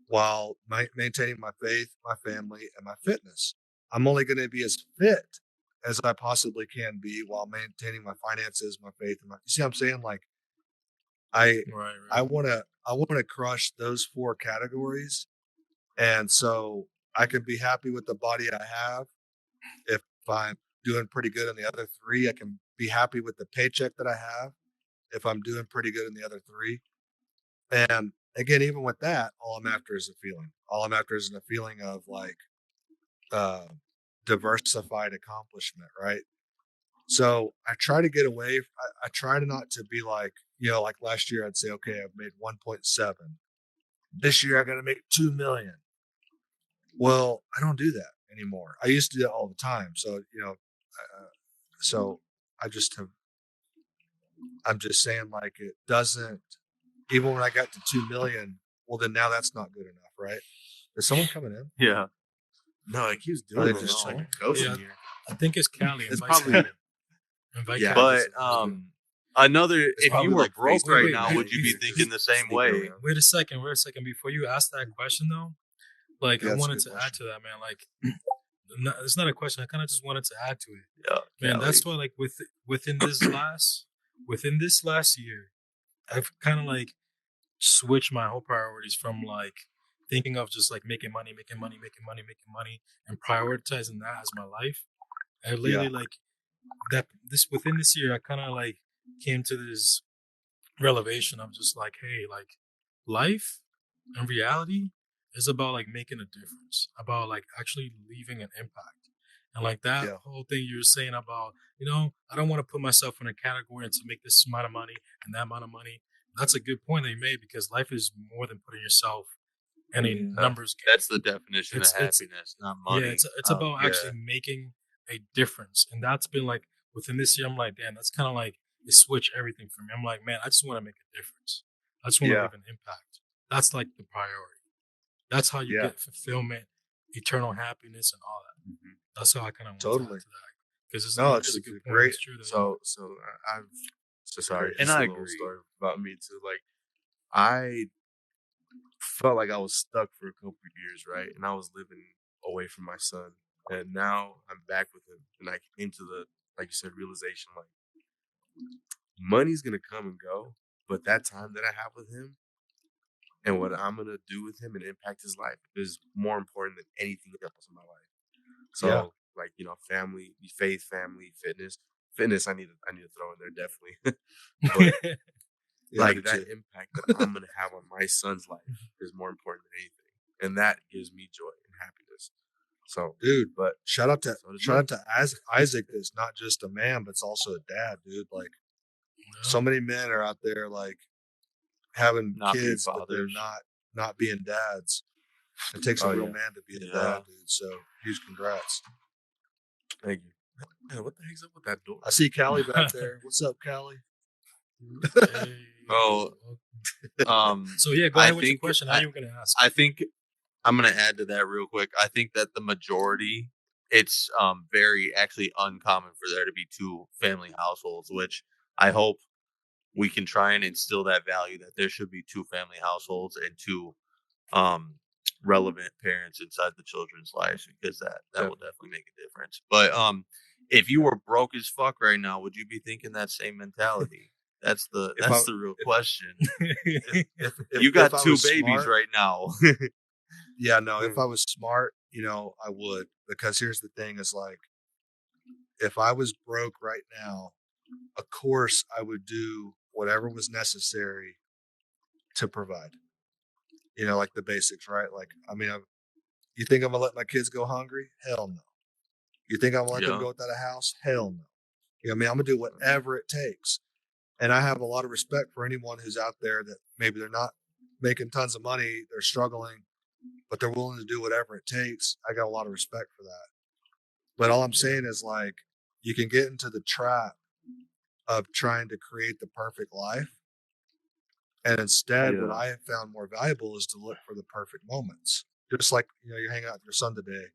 while maintaining my faith, my family, and my fitness. I'm only going to be as fit as I possibly can be while maintaining my finances, my faith, and my. You see what I'm saying? Like I, Right. I want to crush those 4 categories, and so I can be happy with the body I have. If I'm doing pretty good in the other 3, I can be happy with the paycheck that I have. If I'm doing pretty good in the other 3, and again, even with that, all I'm after is a feeling. All I'm after is a feeling of like uh, diversified accomplishment, right? So I try to get away. I try to not to be like, like last year, I'd say, okay, I've made 1.7. This year, I got to make 2 million. Well, I don't do that anymore. I used to do that all the time. So, so I just have, I'm just saying like it doesn't, even when I got to 2 million, well, then now that's not good enough, right? Is someone coming in? Yeah. No, it keeps Are they doing just this. Like chilling? a ghost Yeah. in here. I think it's Cali. It's Invite probably Cali. Invite Yeah, Cali. But another, It's if you probably were like broke Facebook, right wait, now, wait, would you be wait, thinking the same sneaking way? around. Wait a second. Before you ask that question, though, like Yeah, I that's a wanted good to add question. to that, man. Like, it's not a question. I kind of just wanted to add to it, Yeah, man. Cali. That's why, like, within this last year, I've kind of like switch my whole priorities from like thinking of just like making money, and prioritizing that as my life. I lately like that this within this year, I kind of like came to this revelation of just like, hey, like life and reality is about like making a difference, about like actually leaving an impact. And like that Yeah. whole thing you were saying about, I don't want to put myself in a category and to make this amount of money and that amount of money. That's a good point that you made because life is more than putting yourself in a numbers game. That's the definition of It's happiness, not money. yeah, it's about yeah. actually making a difference, and that's been like within this year. I'm like, damn, that's kind of like it switched everything for me. I'm like, man, I just want to make a difference. I just want to Yeah. leave an impact. That's like the priority. That's how you Yeah. get fulfillment, eternal happiness, and all that. Mhm. That's how I kind of want Totally. to add to that because it's, No, it is it's a good a point. great. It's true. That, So I've sorry, And just I a little agree. story about me too. Like I felt like I was stuck for a couple of years, right? And I was living away from my son. And now I'm back with him. And I came to the, like you said, realization like money's gonna come and go, but that time that I have with him and what I'm gonna do with him and impact his life is more important than anything else in my life. So Yeah. like, family, faith, family, fitness. Fitness I need to throw in there definitely. But Yeah, I do like that too. impact that I'm gonna have on my son's life is more important than anything. And that gives me joy and happiness. So Dude, but shout out to so does shout money. out to Isaac that's not just a man, but it's also a dad, dude. Like so many men are out there like having Not being kids, but they're fathers. not being dads. It takes a Oh, real yeah. man to be a Yeah. dad, dude. So huge congrats. Thank you. Man, what the heck's up with that door? I see Callie back there. What's up, Callie? Hey. Oh, So yeah, go I ahead with your think question. Now you were gonna ask. I think I'm gonna add to that real quick. I think that the majority, it's very actually uncommon for there to be 2 family households, which I hope we can try and instill that value that there should be 2 family households and 2 relevant parents inside the children's lives because that will definitely make a difference. But if you were broke as fuck right now, would you be thinking that same mentality? That's the real question. You got if I 2 was babies smart- right now. Yeah, no, if I was smart, I would. Because here's the thing is like, if I was broke right now, of course I would do whatever was necessary to provide. Like the basics, right? Like, I mean, you think I'm gonna let my kids go hungry? Hell no. You think I'm gonna let them Yeah. go without a house? Hell no. I mean, I'm gonna do whatever it takes. And I have a lot of respect for anyone who's out there that maybe they're not making tons of money, they're struggling, but they're willing to do whatever it takes. I got a lot of respect for that. But all I'm saying is like, you can get into the trap of trying to create the perfect life. And instead, what Yeah. I have found more valuable is to look for the perfect moments. Just like, you're hanging out with your son today,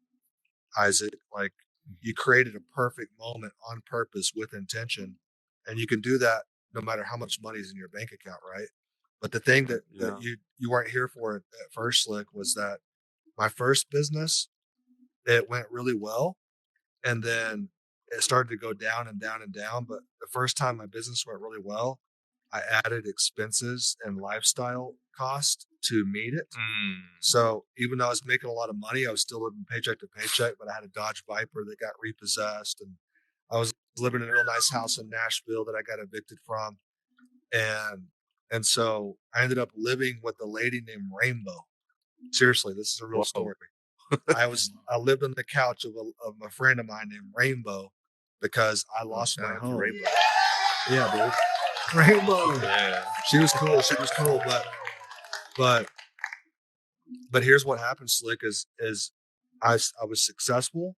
Isaac, like you created a perfect moment on purpose with intention. And you can do that no matter how much money is in your bank account, right? But the thing that Yeah. you weren't here for at first, Schilck, was that my first business, it went really well. And then it started to go down and down and down. But the first time my business went really well, I added expenses and lifestyle cost to meet it. So even though I was making a lot of money, I was still living paycheck to paycheck, but I had a Dodge Viper that got repossessed, and I was living in a real nice house in Nashville that I got evicted from. And so I ended up living with a lady named Rainbow. Seriously, this is a real Whoa. story. I lived on the couch of a friend of mine named Rainbow because I lost Shout my out to home. Rainbow. Yeah, dude. Rainbow. Yeah. She was cool. But here's what happened, Schilck, is I was successful,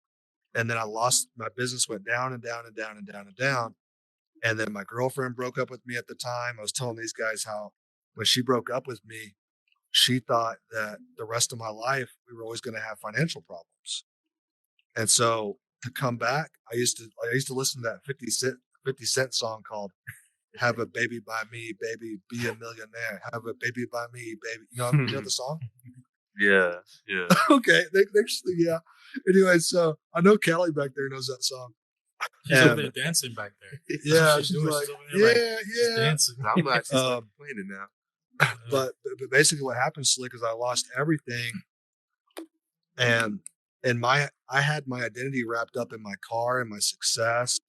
and then I lost. My business went down and down and down and down and down. And then my girlfriend broke up with me at the time. I was telling these guys how when she broke up with me, she thought that the rest of my life we were always going to have financial problems. And so to come back, I used to listen to that 50 Cent song called "Have a Baby by Me, Baby, Be a Millionaire." Have a baby by me, baby. You know the song? Yeah. Okay, yeah. Anyway, so I know Callie back there knows that song. She's over there dancing back there. Yeah, That's what she's doing. like, She's over there, yeah. dancing. I'm actually playing it now. But basically, what happened, Schilck, is I lost everything, and I had my identity wrapped up in my car and my success.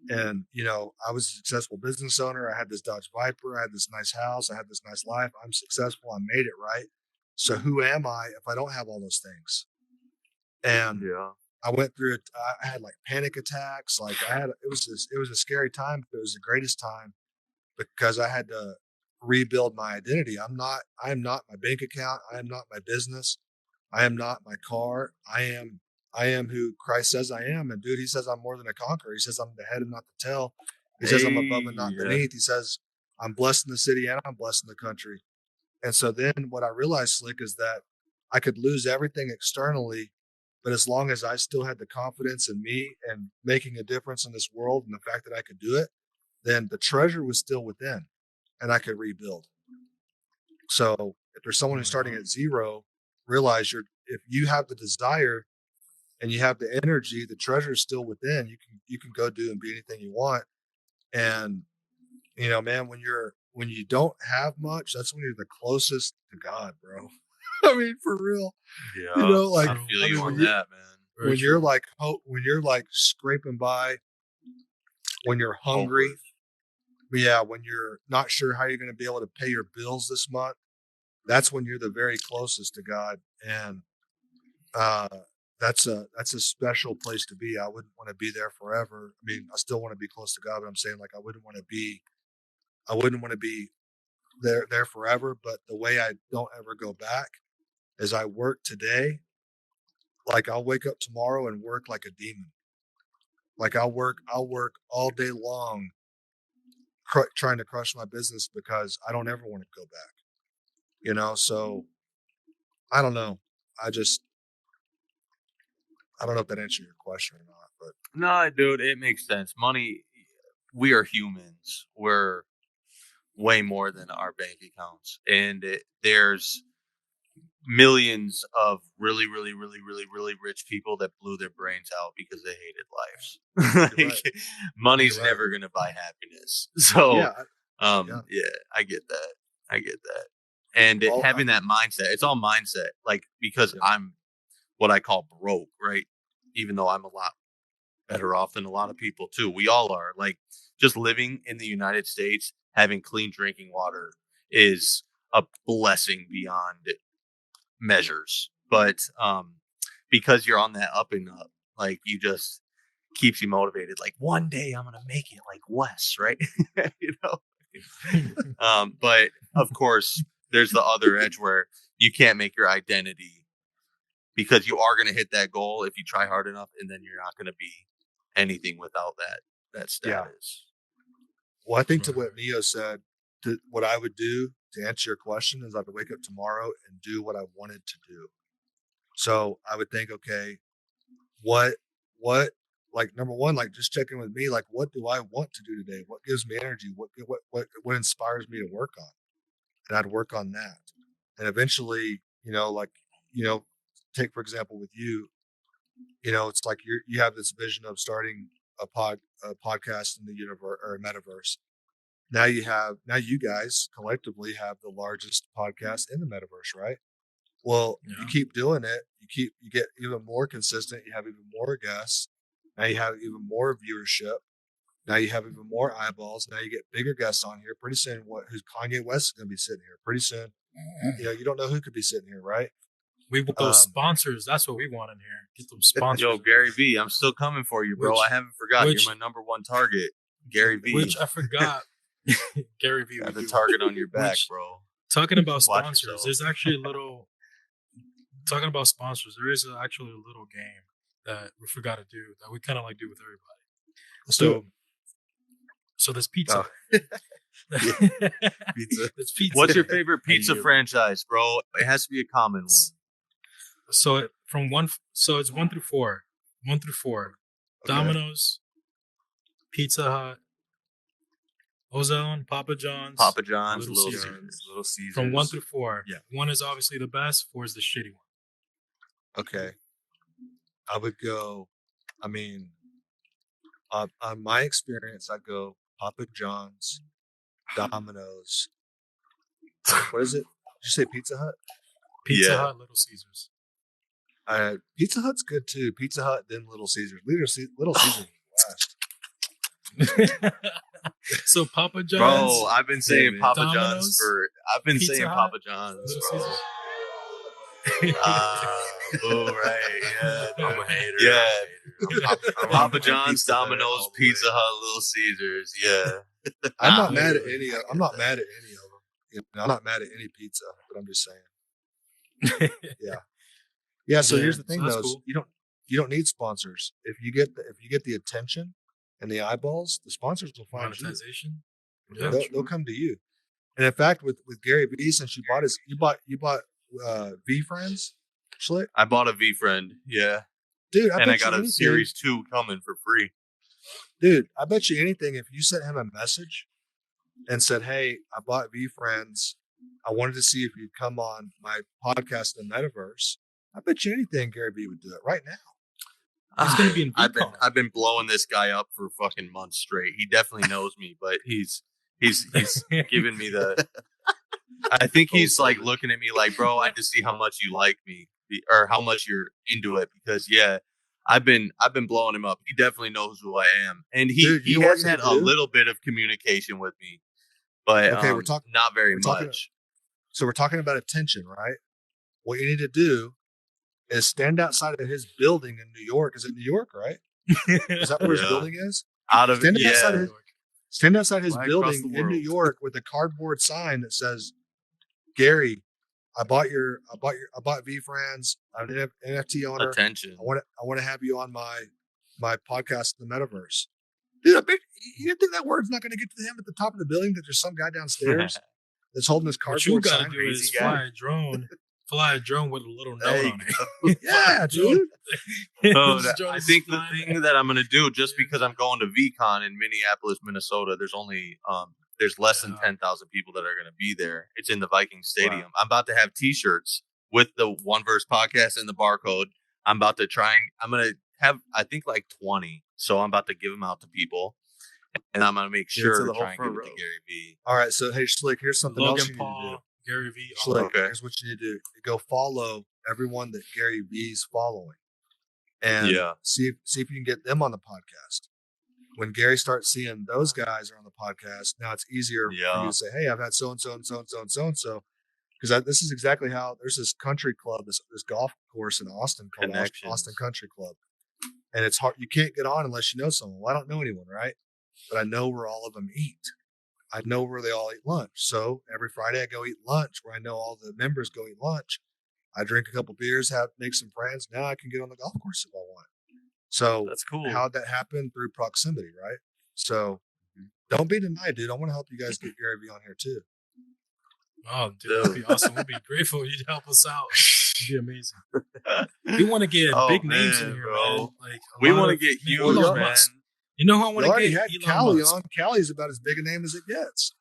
And I was a successful business owner. I had this Dodge Viper. I had this nice house. I had this nice life. I'm successful. I made it, right? So who am I if I don't have all those things? And Yeah. I went through it. I had like panic attacks. Like it was a scary time, but it was the greatest time because I had to rebuild my identity. I am not my bank account. I am not my business. I am not my car. I am who Christ says I am. And dude, he says I'm more than a conqueror. He says I'm the head and not the tail. He says I'm above and not beneath. He says I'm blessed in the city and I'm blessed in the country. And so then what I realized, Schilck, is that I could lose everything externally, but as long as I still had the confidence in me and making a difference in this world and the fact that I could do it, then the treasure was still within and I could rebuild. So if there's someone who's starting at zero, realize if you have the desire and you have the energy, the treasure is still within. You can go do and be anything you want. And man, when you don't have much, that's when you're the closest to God, bro. I mean, for real. Yeah. Like I feel you on when that, man. when you're like scraping by, when you're hungry, when you're not sure how you're going to be able to pay your bills this month, that's when you're the very closest to God. And that's a special place to be. I wouldn't want to be there forever. I mean, I still want to be close to God, but I'm saying like I wouldn't want to be there forever. But the way I don't ever go back is I work today. Like I'll wake up tomorrow and work like a demon. Like I'll work all day long trying to crush my business because I don't ever want to go back. So I don't know. I don't know if that answered your question or not, but No, dude, it makes sense. Money, we are humans. We're way more than our bank accounts. And there's millions of really, really, really, really, really rich people that blew their brains out because they hated lives. Right. Money's You're right. never going to buy happiness. So, yeah, I get that. And having that mindset, it's all mindset. Like, because I'm what I call broke, right? Even though I'm a lot better off than a lot of people too. We all are. Like, just living in the United States, having clean drinking water is a blessing beyond measures. But because you're on that up and up, like, you just keeps you motivated. Like, one day I'm gonna make it like Wes, right? But of course there's the other edge where you can't make your identity, because you are going to hit that goal if you try hard enough, and then you're not going to be anything without that status. Well, I think to what Neo said, what I would do to answer your question, is I would wake up tomorrow and do what I wanted to do. So I would think, okay, what, like number one, like just checking with me, like what do I want to do today? What gives me energy? What inspires me to work on? And I'd work on that. And eventually, take for example with you, it's like you have this vision of starting a podcast in the universe or Metaverse. Now you guys collectively have the largest podcast in the Metaverse, right? Well, you keep doing it, you get even more consistent, you have even more guests, now you have even more viewership, now you have even more eyeballs, now you get bigger guests on here. Pretty soon, who's Kanye West is going to be sitting here? Pretty soon, you don't know who could be sitting here, right? We want those sponsors. That's what we want in here. Get them sponsors. Yo, Gary V, I'm still coming for you, bro. I haven't forgotten. You're my number one target, Gary V. Which I forgot. Gary V. Got the target on your back, bro. Talking about sponsors, there's actually a little. Talking about sponsors, there is actually a little game that we forgot to do that we kind of like do with everybody. So there's pizza. Pizza. There's pizza. What's your favorite pizza franchise, bro? It has to be a common one. So it's 1 through 4. 1 through 4. Okay. Domino's, Pizza Hut, Ozone, Papa John's, Little Caesars. From 1 through 4. Yeah. 1 is obviously the best, 4 is the shitty one. Okay. I would go, on my experience, I'd go Papa John's, Domino's. What is it? Did you say Pizza Hut? Pizza Hut, Little Caesars. Pizza Hut's good too. Pizza Hut, then Little Caesars. Little Caesars is last. So Papa John's. Bro, I've been saying Papa John's Papa John's, bro. Oh, right, yeah. I'm a hater. Yeah. Papa John's, Domino's, Pizza Hut, Little Caesars. Yeah. I'm not mad at any of them. I'm not mad at any pizza, but I'm just saying. Yeah. Yeah, so here's the thing though, cool. You don't need sponsors. If you get the attention and the eyeballs, the sponsors will find monetization. You. Yeah, they'll come to you. And in fact, with Gary V, since you bought V Friends, Schilck? I bought a V Friend, yeah. Dude, I got a Series 2 coming for free. Dude, I bet you anything if you sent him a message and said, "Hey, I bought V Friends. I wanted to see if you'd come on my podcast in the Metaverse." I bet you anything Gary V would do it right now. He's going to be in I've been blowing this guy up for fucking months straight. He definitely knows me, but he's giving me the. I think he's like looking at me like, bro, I just see how much you like me or how much you're into it because I've been blowing him up. He definitely knows who I am, and he has had a little bit of communication with me, but okay, not very much. So we're talking about attention, right? What you need to do is stand outside of his building in New York. Is it New York, right? Is that where his building is? Stand outside his building in New York with a cardboard sign that says, "Gary, I bought V Friends. I'm an NFT owner. Attention. I want to have you on my podcast in the Metaverse." Dude, I bet you think that word's not going to get to him at the top of the building that there's some guy downstairs that's holding this cardboard sign. What you got to do is fly a drone with a little note on it. Yeah, dude. I think the thing that I'm going to do, just because I'm going to VCon in Minneapolis, Minnesota, there's less than 10,000 people that are going to be there. It's in the Viking Stadium. Wow. I'm about to have T-shirts with the NeoVerse podcast and the barcode. I'm going to have, I think, like 20. So I'm about to give them out to people. And I'm going to make sure to try and give it to Gary V. All right. So, hey, Schilck, here's something else you need to do. Gary V. Schilck, here's what you need to do. Go follow everyone that Gary V's following. And see if you can get them on the podcast. When Gary starts seeing those guys are on the podcast, now it's easier for you to say, "Hey, I've had so and so and so and so and so and so." Because this is exactly how there's this country club, this golf course in Austin called Austin Country Club, and it's hard. You can't get on unless you know someone. Well, I don't know anyone, right? But I know where all of them eat. I know where they all eat lunch. So every Friday I go eat lunch where I know all the members go eat lunch. I drink a couple beers, make some friends. Now I can get on the golf course if I want. So that's cool. How'd that happen? Through proximity, right? So don't be denied, dude. I want to help you guys get Gary V on here too. Oh, dude, that'd be awesome. We'd be grateful you'd help us out. It'd be amazing. We want to get big names in here, bro. man. Like We want to get huge, Elon man. Musk. You know who I We want to already get? had Elon Callie Musk. on. Callie's about as big a name as it gets.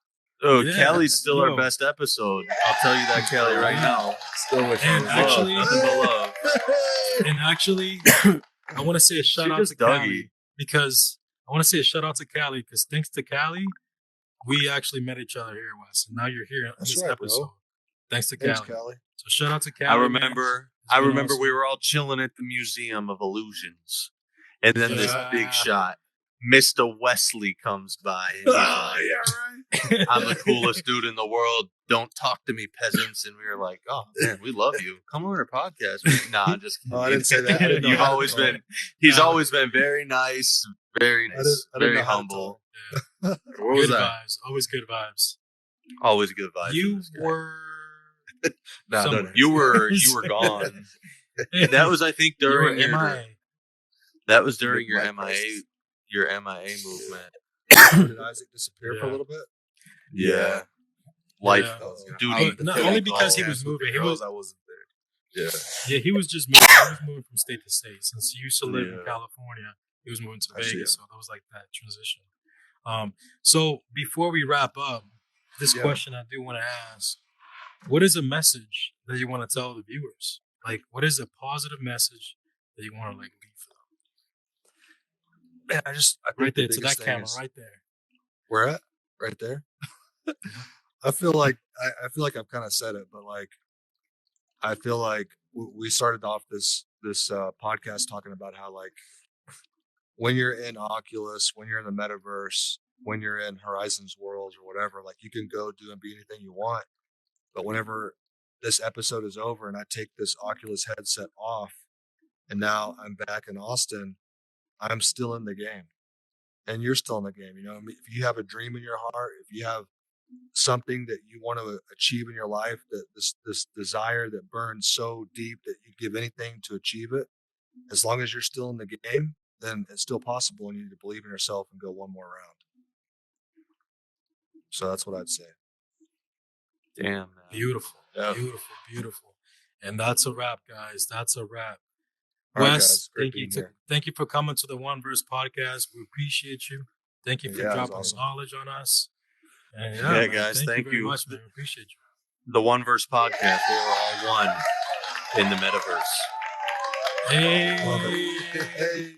Oh, Yeah, Callie's still yo. our best episode. I'll tell you that, Callie, right now. Still wish And it was actually- nothing but love. And actually, I want to say a shout out just to Dougie. Callie because thanks to Callie, we actually met each other here, Wes. And now you're here in That's this right, bro. episode. Thanks to Thanks, Callie. Callie. So shout out to Callie. I man. remember It's been we awesome. were all chilling at the Museum of Illusions. And then this Yeah. big shot, Mr. Wesley comes by. And he's Oh, like, yeah, right. I'm the coolest dude in the world. Don't talk to me, peasants. And we were like, oh, man, we love you. Come on our podcast. Nah, just kidding. Oh, I didn't say that. I didn't know You've how to always talk. been, he's No. always been very nice, very I nice, didn't- I didn't very know how to humble. Yeah. What was Good that? vibes. Always good vibes. Always good vibes. You from this guy. were. Nah, somewhere. don't You were gone. That was, I think, You were during your, MIA. that was during your Midlife MIA, crisis. your MIA movement. Did Isaac disappear for Yeah. a little bit? Yeah. Life, Yeah. duty. But not Philly only because he ball. was moving. He Girls, was I wasn't there. Yeah. Yeah, he was just moving. He was moving from state to state. Since he used to live in Yeah. California, he was moving to I see Vegas. So that was like that transition. So before we wrap up, this Yeah. question I do want to ask: what is a message that you want to tell the viewers? Like, what is a positive message that you want to like leave for them? Man, I think Right the there to biggest that thing camera, is- right there. Where at? Right there. I feel like I've kind of said it, but like I feel like we started off this podcast talking about how like when you're in Oculus, when you're in the Metaverse, when you're in Horizons Worlds or whatever, like you can go do and be anything you want. But whenever this episode is over and I take this Oculus headset off, and now I'm back in Austin, I'm still in the game, and you're still in the game. You know, I mean, if you have a dream in your heart, if you have something that you want to achieve in your life, that this desire that burns so deep that you'd give anything to achieve it, as long as you're still in the game, then it's still possible, and you need to believe in yourself and go one more round. So that's what I'd say. Damn, man. Beautiful, Yeah. beautiful, beautiful. And that's a wrap, guys. That's a wrap. All right, Wes, guys, great thank you. being here. Thank you for coming to the One Verse podcast. We appreciate you. Thank you for Yeah, it was dropping awesome. knowledge on us. And Yeah, man, guys, thank very you. much, man. We appreciate you. The One Verse podcast. They were all one in the metaverse. Hey. Love it. Hey.